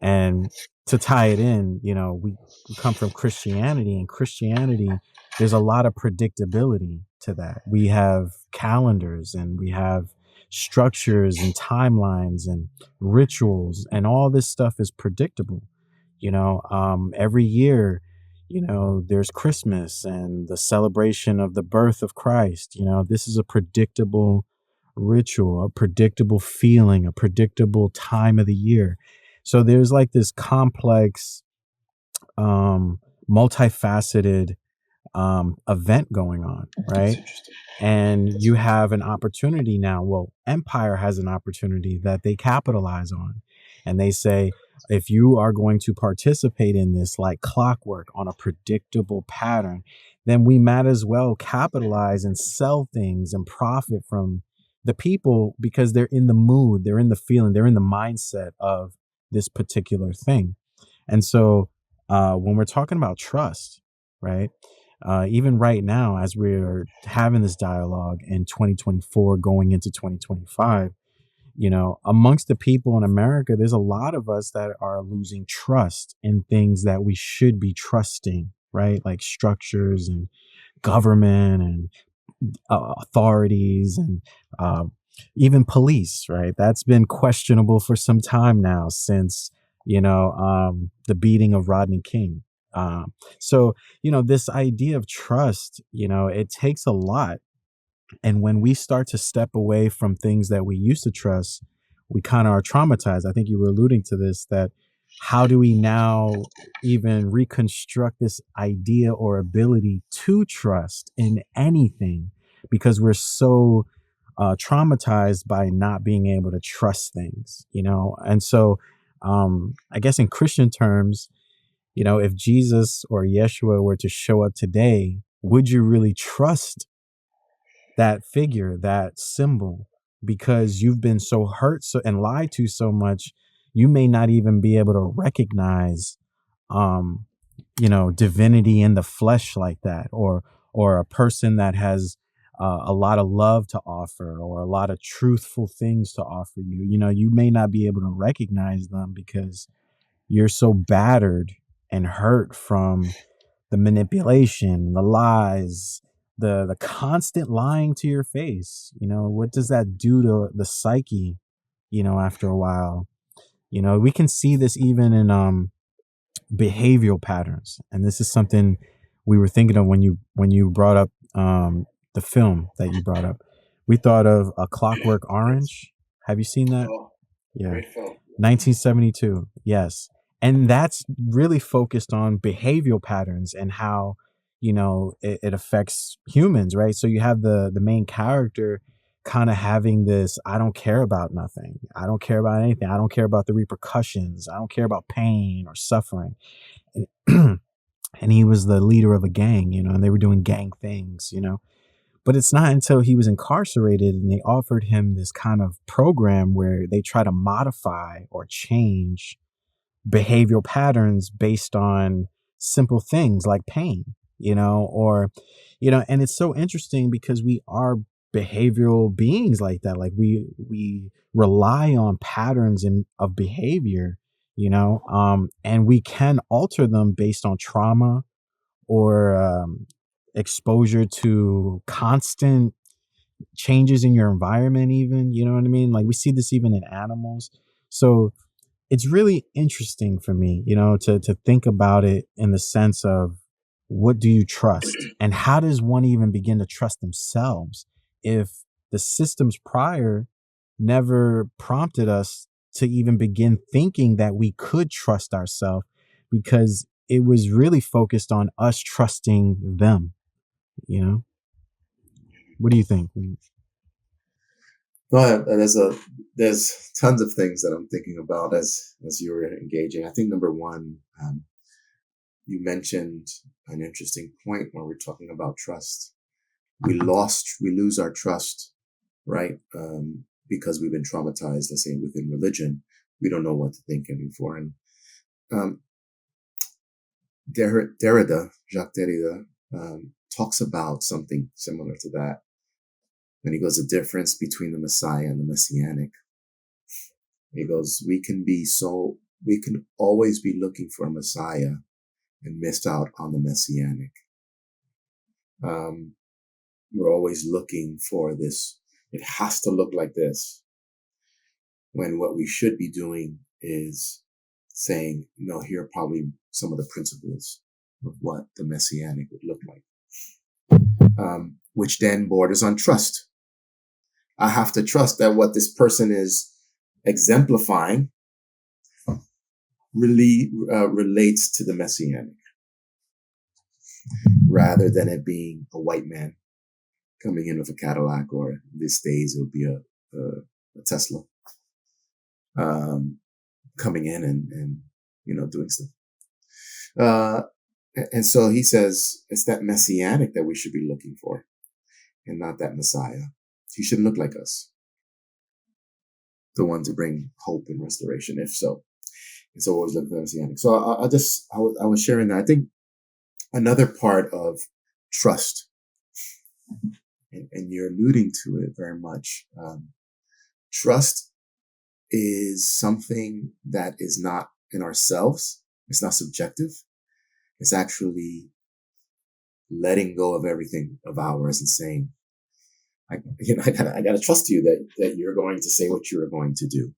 And to tie it in, we come from Christianity, and Christianity, there's a lot of predictability to that. We have calendars, and we have structures and timelines and rituals, and all this stuff is predictable. Every year, there's Christmas and the celebration of the birth of Christ. This is a predictable ritual, a predictable feeling, a predictable time of the year. So there's like this complex, multifaceted event going on, right? And you have an opportunity now. Well, Empire has an opportunity that they capitalize on. And they say, if you are going to participate in this like clockwork on a predictable pattern, then we might as well capitalize and sell things and profit from the people, because they're in the mood, they're in the feeling, they're in the mindset of this particular thing. And so when we're talking about trust, right? Even right now, as we're having this dialogue in 2024 going into 2025, amongst the people in America, there's a lot of us that are losing trust in things that we should be trusting, right? Like structures and government and authorities and even police, right? That's been questionable for some time now, since the beating of Rodney King. So this idea of trust, it takes a lot. And when we start to step away from things that we used to trust, we kind of are traumatized. I think you were alluding to this, that how do we now even reconstruct this idea or ability to trust in anything, because we're so traumatized by not being able to trust things, And so I guess in Christian terms, if Jesus or Yeshua were to show up today, would you really trust that figure, that symbol? Because you've been so hurt and lied to so much, you may not even be able to recognize, divinity in the flesh like that, or a person that has a lot of love to offer, or a lot of truthful things to offer you. You may not be able to recognize them because you're so battered and hurt from the manipulation, the lies, the constant lying to your face. What does that do to the psyche, after a while? We can see this even in behavioral patterns. And this is something we were thinking of when you brought up the film that you brought up. We thought of A Clockwork Orange. Have you seen that? Oh, Yeah. great film. 1972. Yes. And that's really focused on behavioral patterns and how, it affects humans, right? So you have the main character kind of having this, I don't care about nothing. I don't care about anything. I don't care about the repercussions. I don't care about pain or suffering. And, and he was the leader of a gang, and they were doing gang things, But it's not until he was incarcerated and they offered him this kind of program where they try to modify or change behavioral patterns based on simple things like pain, and it's so interesting because we are behavioral beings like that. Like we rely on patterns of behavior, and we can alter them based on trauma or exposure to constant changes in your environment, even, you know what I mean? Like we see this even in animals. So it's really interesting for me, to think about it in the sense of, what do you trust, and how does one even begin to trust themselves if the systems prior never prompted us to even begin thinking that we could trust ourselves, because it was really focused on us trusting them, What do you think? No, there's tons of things that I'm thinking about as you were engaging. I think number one, you mentioned an interesting point when we're talking about trust. We lose our trust, right? Because we've been traumatized. Let's say within religion, we don't know what to think anymore. And Derrida, Jacques Derrida, talks about something similar to that. And he goes, the difference between the Messiah and the Messianic. He goes, we can be so we can always be looking for a Messiah and missed out on the Messianic. We're always looking for this. It has to look like this. When what we should be doing is saying, no, here are probably some of the principles of what the Messianic would look like, which then borders on trust. I have to trust that what this person is exemplifying really relates to the Messianic, rather than it being a white man coming in with a Cadillac, or these days it would be a Tesla, coming in and doing stuff. And so he says it's that Messianic that we should be looking for, and not that Messiah. He shouldn't look like us, the one to bring hope and restoration. If so, it's always look Messianic. So I was sharing that. I think another part of trust, and you're alluding to it very much. Trust is something that is not in ourselves. It's not subjective. It's actually letting go of everything of ours and saying, I gotta trust you that you're going to say what you're going to do.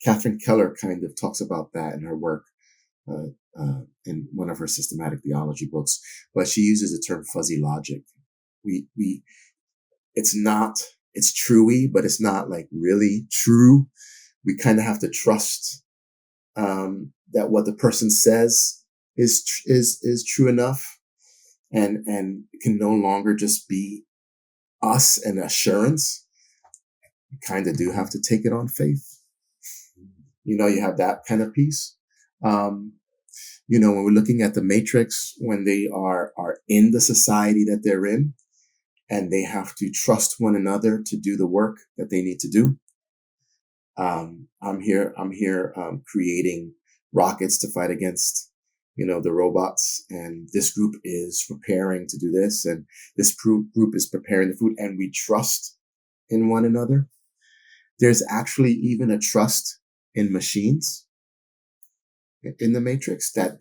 Catherine Keller kind of talks about that in her work, in one of her systematic theology books, but she uses the term fuzzy logic. It's truey, but it's not like really true. We kind of have to trust, that what the person says is true enough, and it can no longer just be us and assurance. You kind of do have to take it on faith. You have that kind of piece. When we're looking at the Matrix, when they are in the society that they're in, and they have to trust one another to do the work that they need to do. I'm here creating rockets to fight against, the robots, and this group is preparing to do this, and this group is preparing the food, and we trust in one another. There's actually even a trust in machines in the Matrix, that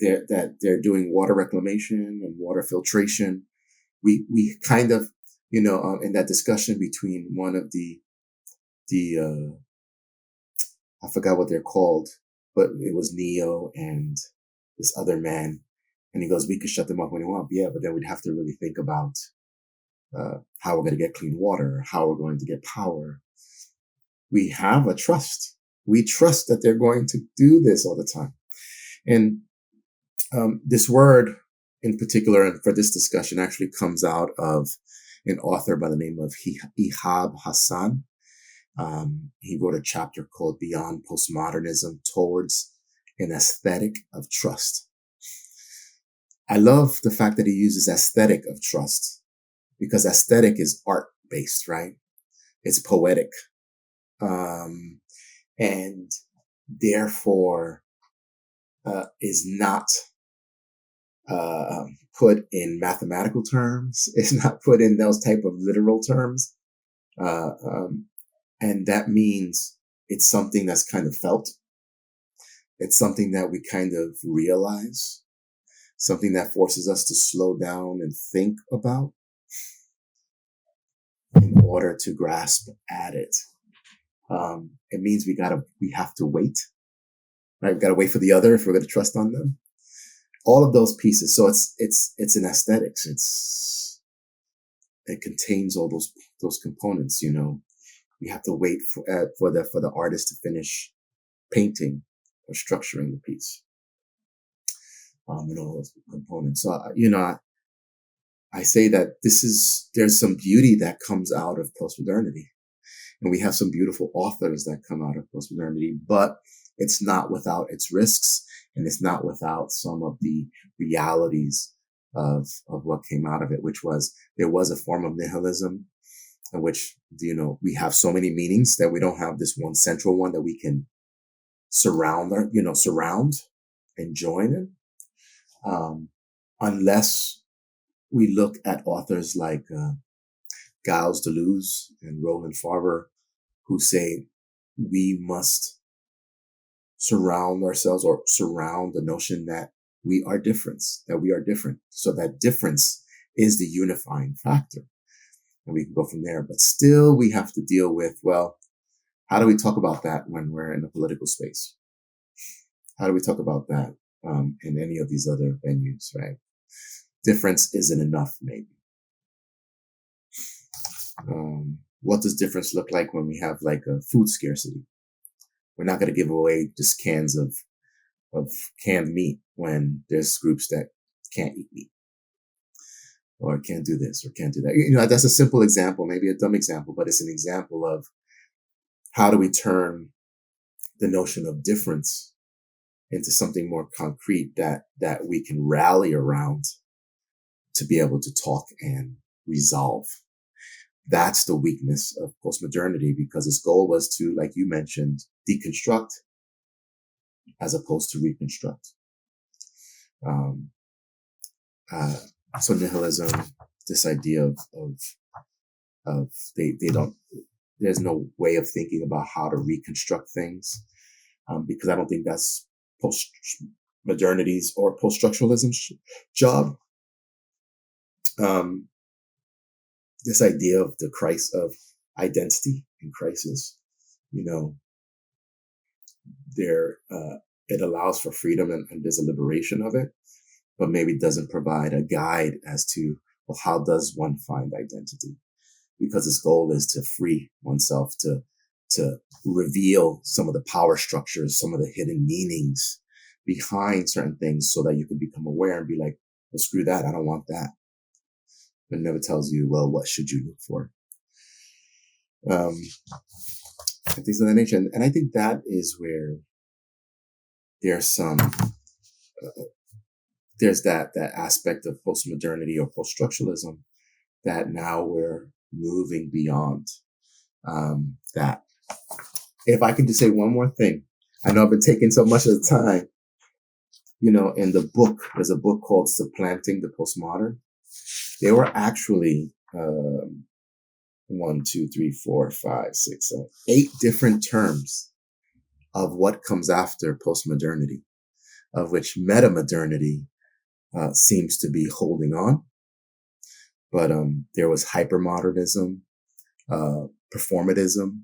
they're doing water reclamation and water filtration. We kind of, in that discussion between one of the I forgot what they're called, but it was Neo and this other man. And he goes, we could shut them off when we want. Yeah, but then we'd have to really think about how we're going to get clean water, how we're going to get power. We have a trust. We trust that they're going to do this all the time. And this word in particular, and for this discussion, actually comes out of an author by the name of Ihab Hassan. He wrote a chapter called Beyond Postmodernism, Towards an Aesthetic of Trust. I love the fact that he uses aesthetic of trust, because aesthetic is art-based, right? It's poetic. And therefore is not put in mathematical terms. It's not put in those type of literal terms. And that means it's something that's kind of felt. It's something that we kind of realize, something that forces us to slow down and think about in order to grasp at it. It means we have to wait, right? We've got to wait for the other if we're going to trust on them. All of those pieces. So it's an aesthetics. It contains all those components. We have to wait for the artist to finish painting or structuring the piece. And all those components. So I say that there's some beauty that comes out of postmodernity, and we have some beautiful authors that come out of postmodernity, but it's not without its risks, and it's not without some of the realities of what came out of it, which was there was a form of nihilism in which, we have so many meanings that we don't have this one central one that we can surround and join in. Unless we look at authors like Gilles Deleuze and Roland Faber, who say we must surround ourselves or surround the notion that we are different, so that difference is the unifying factor. And we can go from there. But still, we have to deal with, well, how do we talk about that when we're in a political space? How do we talk about that in any of these other venues, right? Difference isn't enough, maybe. What does difference look like when we have like a food scarcity? We're not going to give away just cans of canned meat when there's groups that can't eat meat or can't do this or can't do that. You know, that's a simple example, maybe a dumb example, but it's an example of how do we turn the notion of difference into something more concrete that we can rally around to be able to talk and resolve. That's the weakness of postmodernity, because its goal was to, like you mentioned, deconstruct as opposed to reconstruct. So nihilism, this idea of they don't, there's no way of thinking about how to reconstruct things, because I don't think that's postmodernity's or poststructuralism's job. This idea of the crisis of identity in crisis, you know, it allows for freedom and there's a liberation of it, but maybe doesn't provide a guide as to, well, how does one find identity? Because its goal is to free oneself, to reveal some of the power structures, some of the hidden meanings behind certain things, so that you can become aware and be like, well, screw that, I don't want that. But it never tells you, well, what should you look for? And things of that nature. And I think that is where there's there's that aspect of postmodernity or poststructuralism that now we're moving beyond. That. If I can just say one more thing, I know I've been taking so much of the time. You know, in the book, there's a book called Supplanting the Postmodern. There were actually 8 different terms of what comes after postmodernity, of which metamodernity seems to be holding on. But there was hypermodernism, performatism,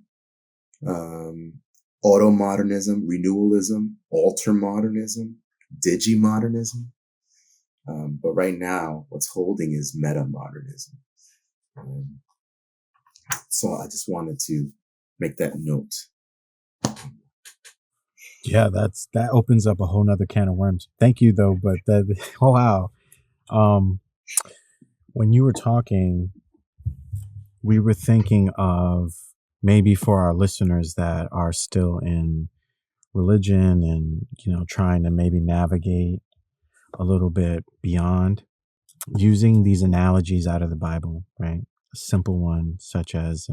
automodernism, renewalism, altermodernism, digimodernism. But right now, what's holding is metamodernism. So I just wanted to make that note. Yeah, that opens up a whole nother can of worms. Thank you, though. But oh wow, when you were talking, we were thinking of, maybe for our listeners that are still in religion and, you know, trying to maybe navigate a little bit beyond, using these analogies out of the Bible, right? A simple one such as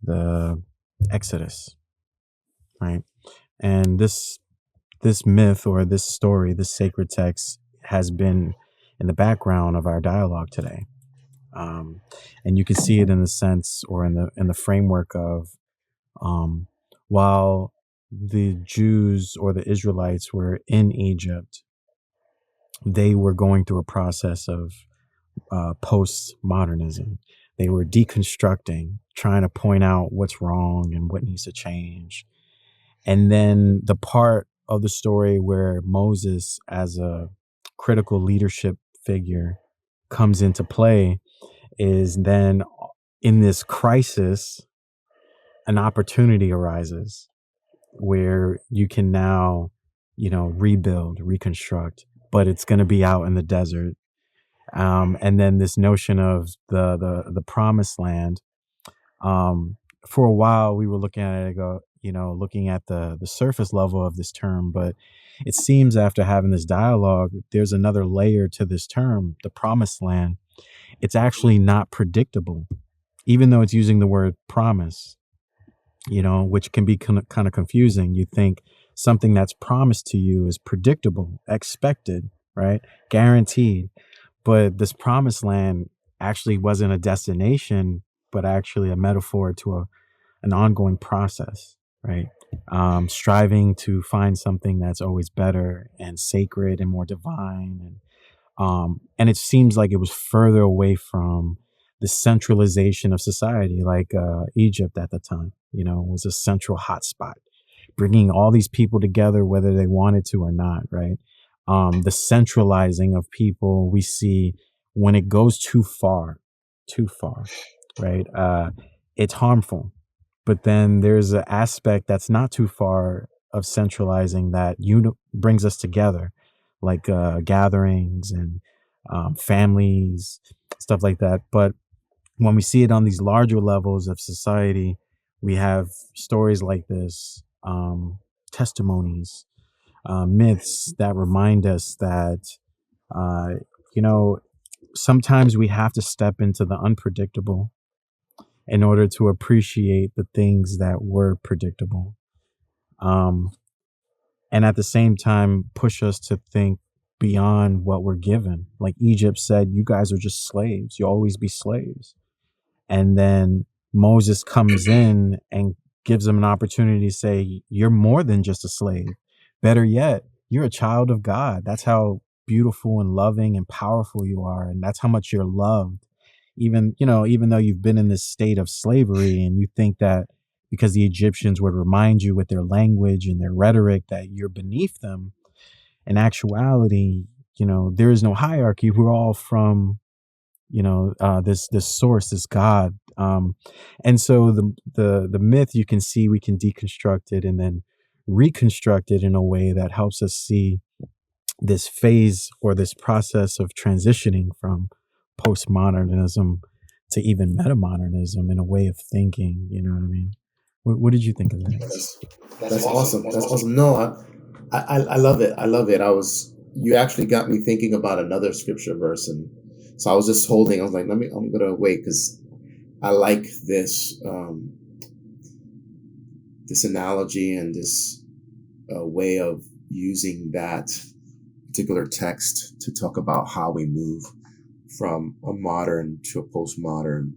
the Exodus, right? And this myth or this story, this sacred text, has been in the background of our dialogue today. And you can see it in the sense, or in the framework of, while the Jews or the Israelites were in Egypt, they were going through a process of postmodernism. They were deconstructing, trying to point out what's wrong and what needs to change. And then the part of the story where Moses, as a critical leadership figure, comes into play is then, in this crisis, an opportunity arises where you can now, you know, rebuild, reconstruct, but it's going to be out in the desert. And then this notion of the promised land. For a while, we were looking at it, looking at the surface level of this term, but it seems after having this dialogue, there's another layer to this term, the promised land. It's actually not predictable, even though it's using the word promise, which can be kind of confusing. You think something that's promised to you is predictable, expected, right? Guaranteed. But this promised land actually wasn't a destination, but actually a metaphor to an ongoing process, right? Striving to find something that's always better and sacred and more divine. And it seems like it was further away from the centralization of society, like Egypt at the time, was a central hotspot, bringing all these people together, whether they wanted to or not, right? The centralizing of people we see when it goes too far, right? It's harmful. But then there's an aspect that's not too far of centralizing that brings us together, like gatherings and families, stuff like that. But when we see it on these larger levels of society, we have stories like this, testimonies, myths that remind us that, uh, you know, sometimes we have to step into the unpredictable in order to appreciate the things that were predictable. Um, and at the same time, push us to think beyond what we're given. Like Egypt said, you guys are just slaves. You'll always be slaves. And then Moses comes in and gives them an opportunity to say, you're more than just a slave. Better yet, you're a child of God. That's how beautiful and loving and powerful you are. And that's how much you're loved. Even though you've been in this state of slavery and you think that because the Egyptians would remind you with their language and their rhetoric that you're beneath them, in actuality, there is no hierarchy. We're all from this source, this God. And so the myth, you can see, we can deconstruct it and then reconstruct it in a way that helps us see this phase or this process of transitioning from postmodernism to even metamodernism in a way of thinking. You know what I mean? What did you think of that? That's awesome. That's awesome. No, I love it. I love it. You actually got me thinking about another scripture verse, and so I was just holding. I was like, I'm gonna wait because I like this this analogy and this way of using that particular text to talk about how we move from a modern to a postmodern,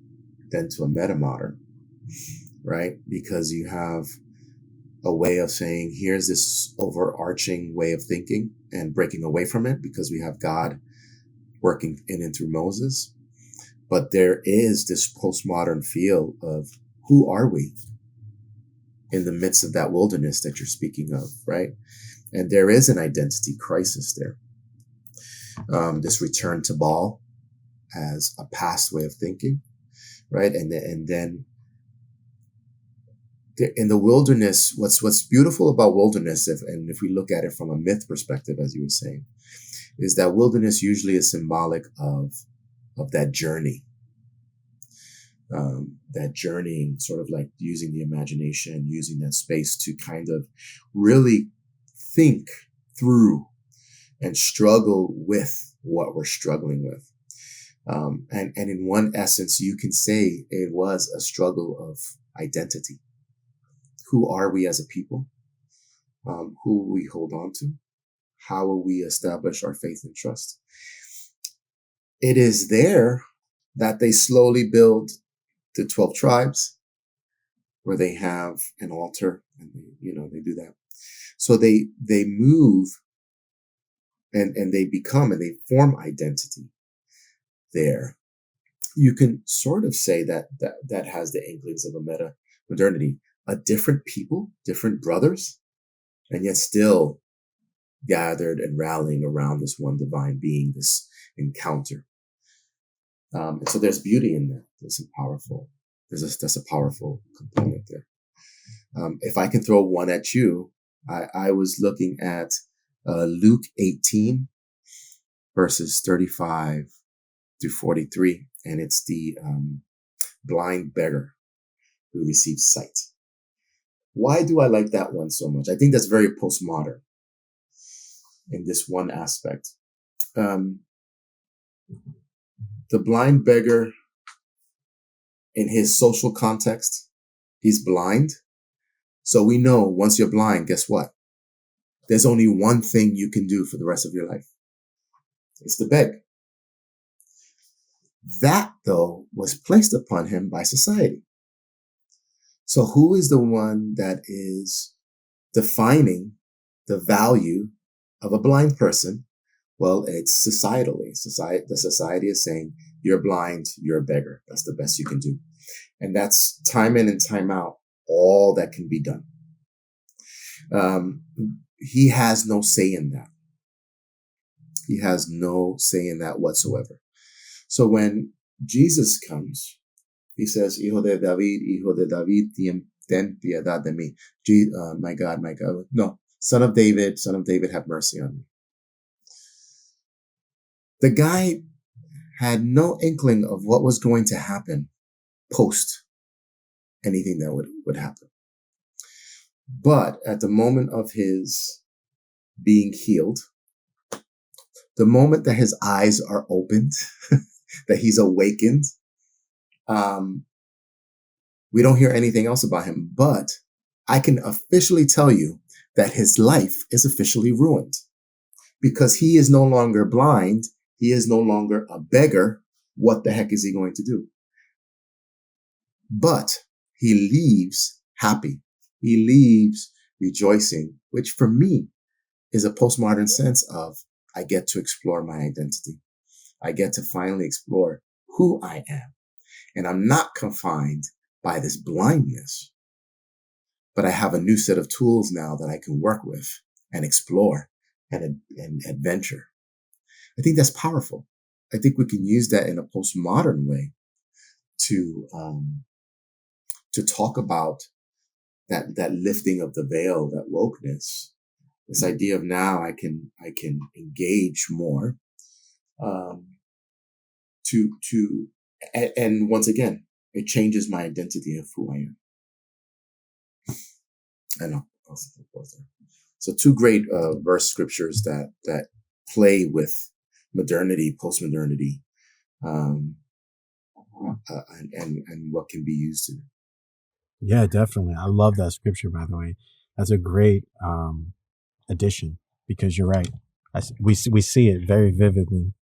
then to a metamodern, right? Because you have a way of saying, here's this overarching way of thinking and breaking away from it because we have God working in and through Moses. But there is this postmodern feel of who are we in the midst of that wilderness that you're speaking of, right? And there is an identity crisis there. This return to Baal as a past way of thinking, right? And then in the wilderness, what's beautiful about wilderness, if we look at it from a myth perspective, as you were saying, is that wilderness usually is symbolic of that journey. That journeying, sort of like using the imagination, using that space to kind of really think through and struggle with what we're struggling with. And in one essence, you can say it was a struggle of identity. Who are we as a people? Who will we hold on to? How will we establish our faith and trust? It is there that they slowly build the 12 tribes, where they have an altar, and they do that. So they move and they become and they form identity there. You can sort of say that has the inklings of a meta-modernity, a different people, different brothers, and yet still gathered and rallying around this one divine being, this encounter. And so there's beauty in that. That's a powerful component there. If I can throw one at you, I was looking at Luke 18, verses 35 through 43, and it's the blind beggar who receives sight. Why do I like that one so much? I think that's very postmodern in this one aspect. The blind beggar, in his social context, he's blind. So we know once you're blind, guess what? There's only one thing you can do for the rest of your life. It's to beg. That, though, was placed upon him by society. So who is the one that is defining the value of a blind person? Well, it's societally. The society is saying, you're blind, you're a beggar. That's the best you can do. And that's time in and time out, all that can be done. He has no say in that. He has no say in that whatsoever. So when Jesus comes, he says, Hijo de David, ten piedad de mí. My God, my God. No, son of David, have mercy on me. The guy had no inkling of what was going to happen post anything that would happen. But at the moment of his being healed, the moment that his eyes are opened, that he's awakened, we don't hear anything else about him. But I can officially tell you that his life is officially ruined because he is no longer blind. He is no longer a beggar. What the heck is he going to do? But he leaves happy. He leaves rejoicing, which for me is a postmodern sense of I get to explore my identity. I get to finally explore who I am. And I'm not confined by this blindness, but I have a new set of tools now that I can work with and explore and adventure. I think that's powerful. I think we can use that in a postmodern way to talk about that lifting of the veil, that wokeness, this idea of now I can engage more, and once again, it changes my identity of who I am. I know. So two great verse scriptures that play with modernity, postmodernity, and what can be used in it. Yeah, definitely. I love that scripture, by the way. That's a great addition because you're right. We see it very vividly.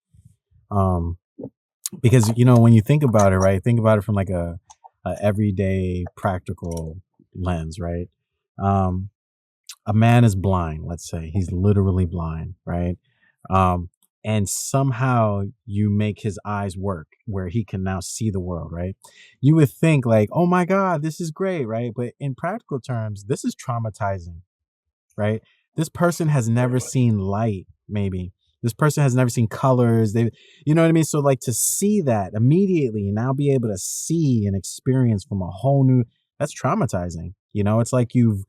Because, when you think about it, right, think about it from like a everyday practical lens, right? A man is blind, let's say. He's literally blind, right? And somehow you make his eyes work where he can now see the world, right? You would think like, oh my God, this is great, right? But in practical terms, this is traumatizing, right? This person has never seen light, maybe. This person has never seen colors. You know what I mean? So like to see that immediately and now be able to see and experience from a whole new, that's traumatizing. It's like you've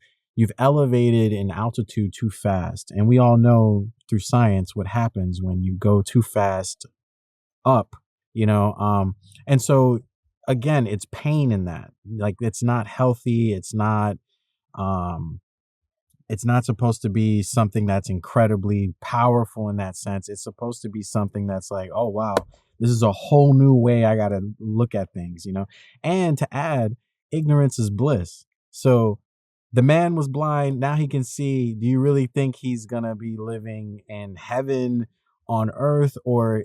elevated in altitude too fast. And we all know through science what happens when you go too fast up, and so again, it's pain in that. Like it's not healthy. It's not supposed to be something that's incredibly powerful in that sense. It's supposed to be something that's like, oh, wow, this is a whole new way I got to look at things, and to add, ignorance is bliss. So the man was blind. Now he can see. Do you really think he's going to be living in heaven on earth? Or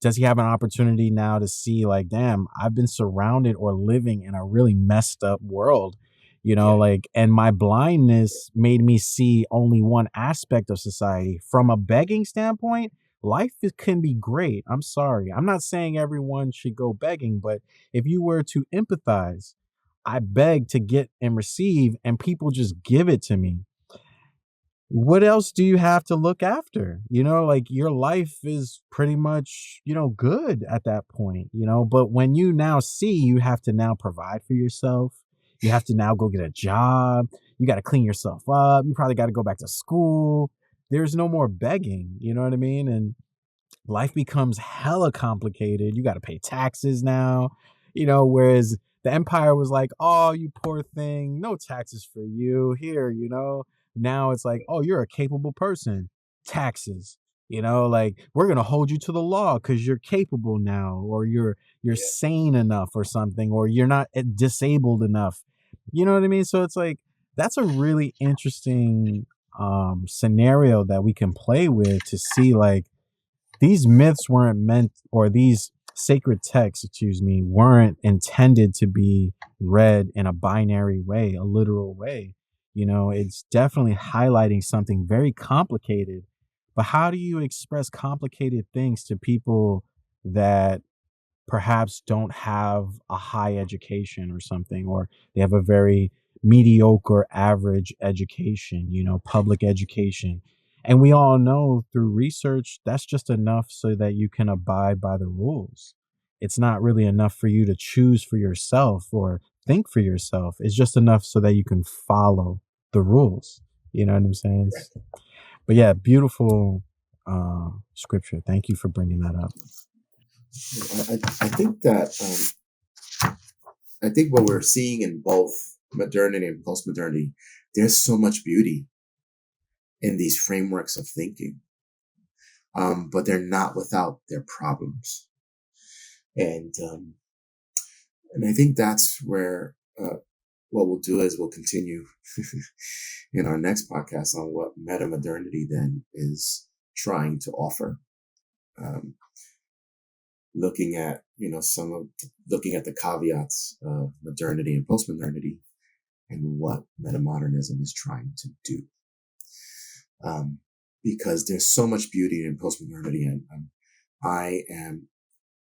does he have an opportunity now to see like, damn, I've been surrounded or living in a really messed up world, like, and my blindness made me see only one aspect of society. From a begging standpoint, life can be great. I'm sorry. I'm not saying everyone should go begging, but if you were to empathize, I beg to get and receive, and people just give it to me. What else do you have to look after? Like your life is pretty much, good at that point, but when you now see, you have to now provide for yourself. You have to now go get a job. You got to clean yourself up. You probably got to go back to school. There's no more begging. You know what I mean? And life becomes hella complicated. You got to pay taxes now, whereas the empire was like, oh, you poor thing, no taxes for you here, Now it's like, oh, you're a capable person, taxes, like we're going to hold you to the law because you're capable now, or you're sane enough or something, or you're not disabled enough. You know what I mean? So it's like, that's a really interesting scenario that we can play with to see like, these myths weren't meant, or these sacred texts, weren't intended to be read in a binary way, a literal way. It's definitely highlighting something very complicated. But how do you express complicated things to people that perhaps don't have a high education or something, or they have a very mediocre average education, public education? And we all know through research that's just enough so that you can abide by the rules. It's not really enough for you to choose for yourself or think for yourself. It's just enough so that you can follow the rules. You know what I'm saying? But yeah, beautiful scripture. Thank you for bringing that up. I think that I think what we're seeing in both modernity and postmodernity, there's so much beauty in these frameworks of thinking, but they're not without their problems. And I think that's where what we'll do is we'll continue in our next podcast on what metamodernity then is trying to offer. Looking at looking at the caveats of modernity and postmodernity and what metamodernism is trying to do. Because there's so much beauty in postmodernity, and I am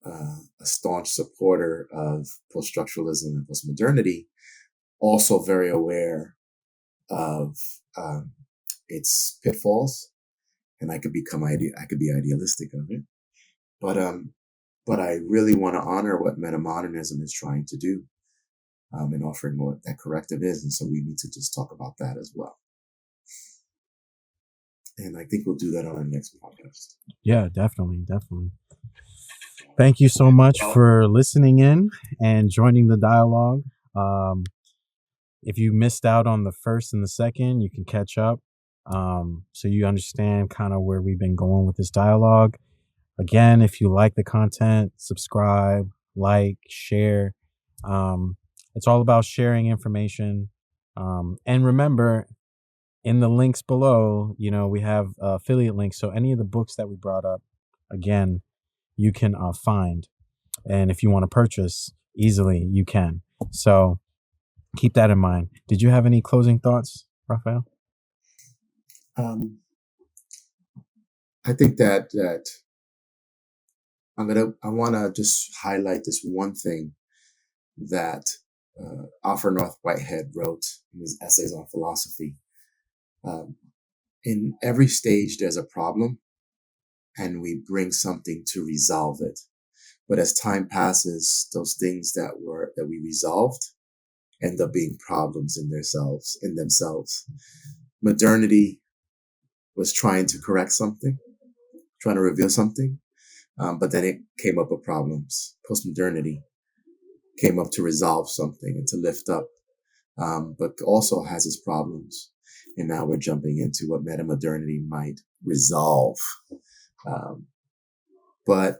a staunch supporter of poststructuralism and postmodernity, also very aware of its pitfalls, and I could be idealistic of it, but I really want to honor what metamodernism is trying to do, in offering what that corrective is, and so we need to just talk about that as well. And I think we'll do that on our next podcast. Yeah, definitely. Thank you so much for listening in and joining the dialogue. If you missed out on the first and the second, you can catch up, so you understand kind of where we've been going with this dialogue. Again, if you like the content, subscribe, like, share. It's all about sharing information. And remember, in the links below, we have affiliate links. So any of the books that we brought up, again, you can find. And if you want to purchase easily, you can. So keep that in mind. Did you have any closing thoughts, Raphael? I think that I want to just highlight this one thing that Alfred North Whitehead wrote in his essays on philosophy. In every stage, there's a problem, and we bring something to resolve it. But as time passes, those things that we resolved end up being problems in themselves. Modernity was trying to correct something, trying to reveal something, but then it came up with problems. Postmodernity came up to resolve something and to lift up, but also has its problems. And now we're jumping into what metamodernity might resolve. But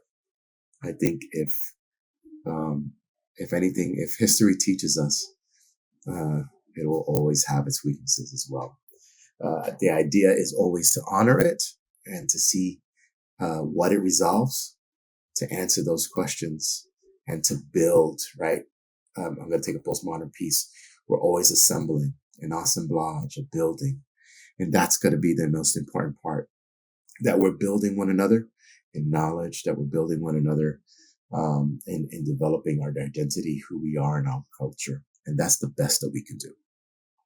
I think if anything, if history teaches us, it will always have its weaknesses as well. The idea is always to honor it and to see what it resolves, to answer those questions, and to build, right? I'm going to take a postmodern piece. We're always assembling, an assemblage, a building. And that's going to be the most important part, that we're building one another in knowledge, that we're building one another in developing our identity, who we are in our culture. And that's the best that we can do.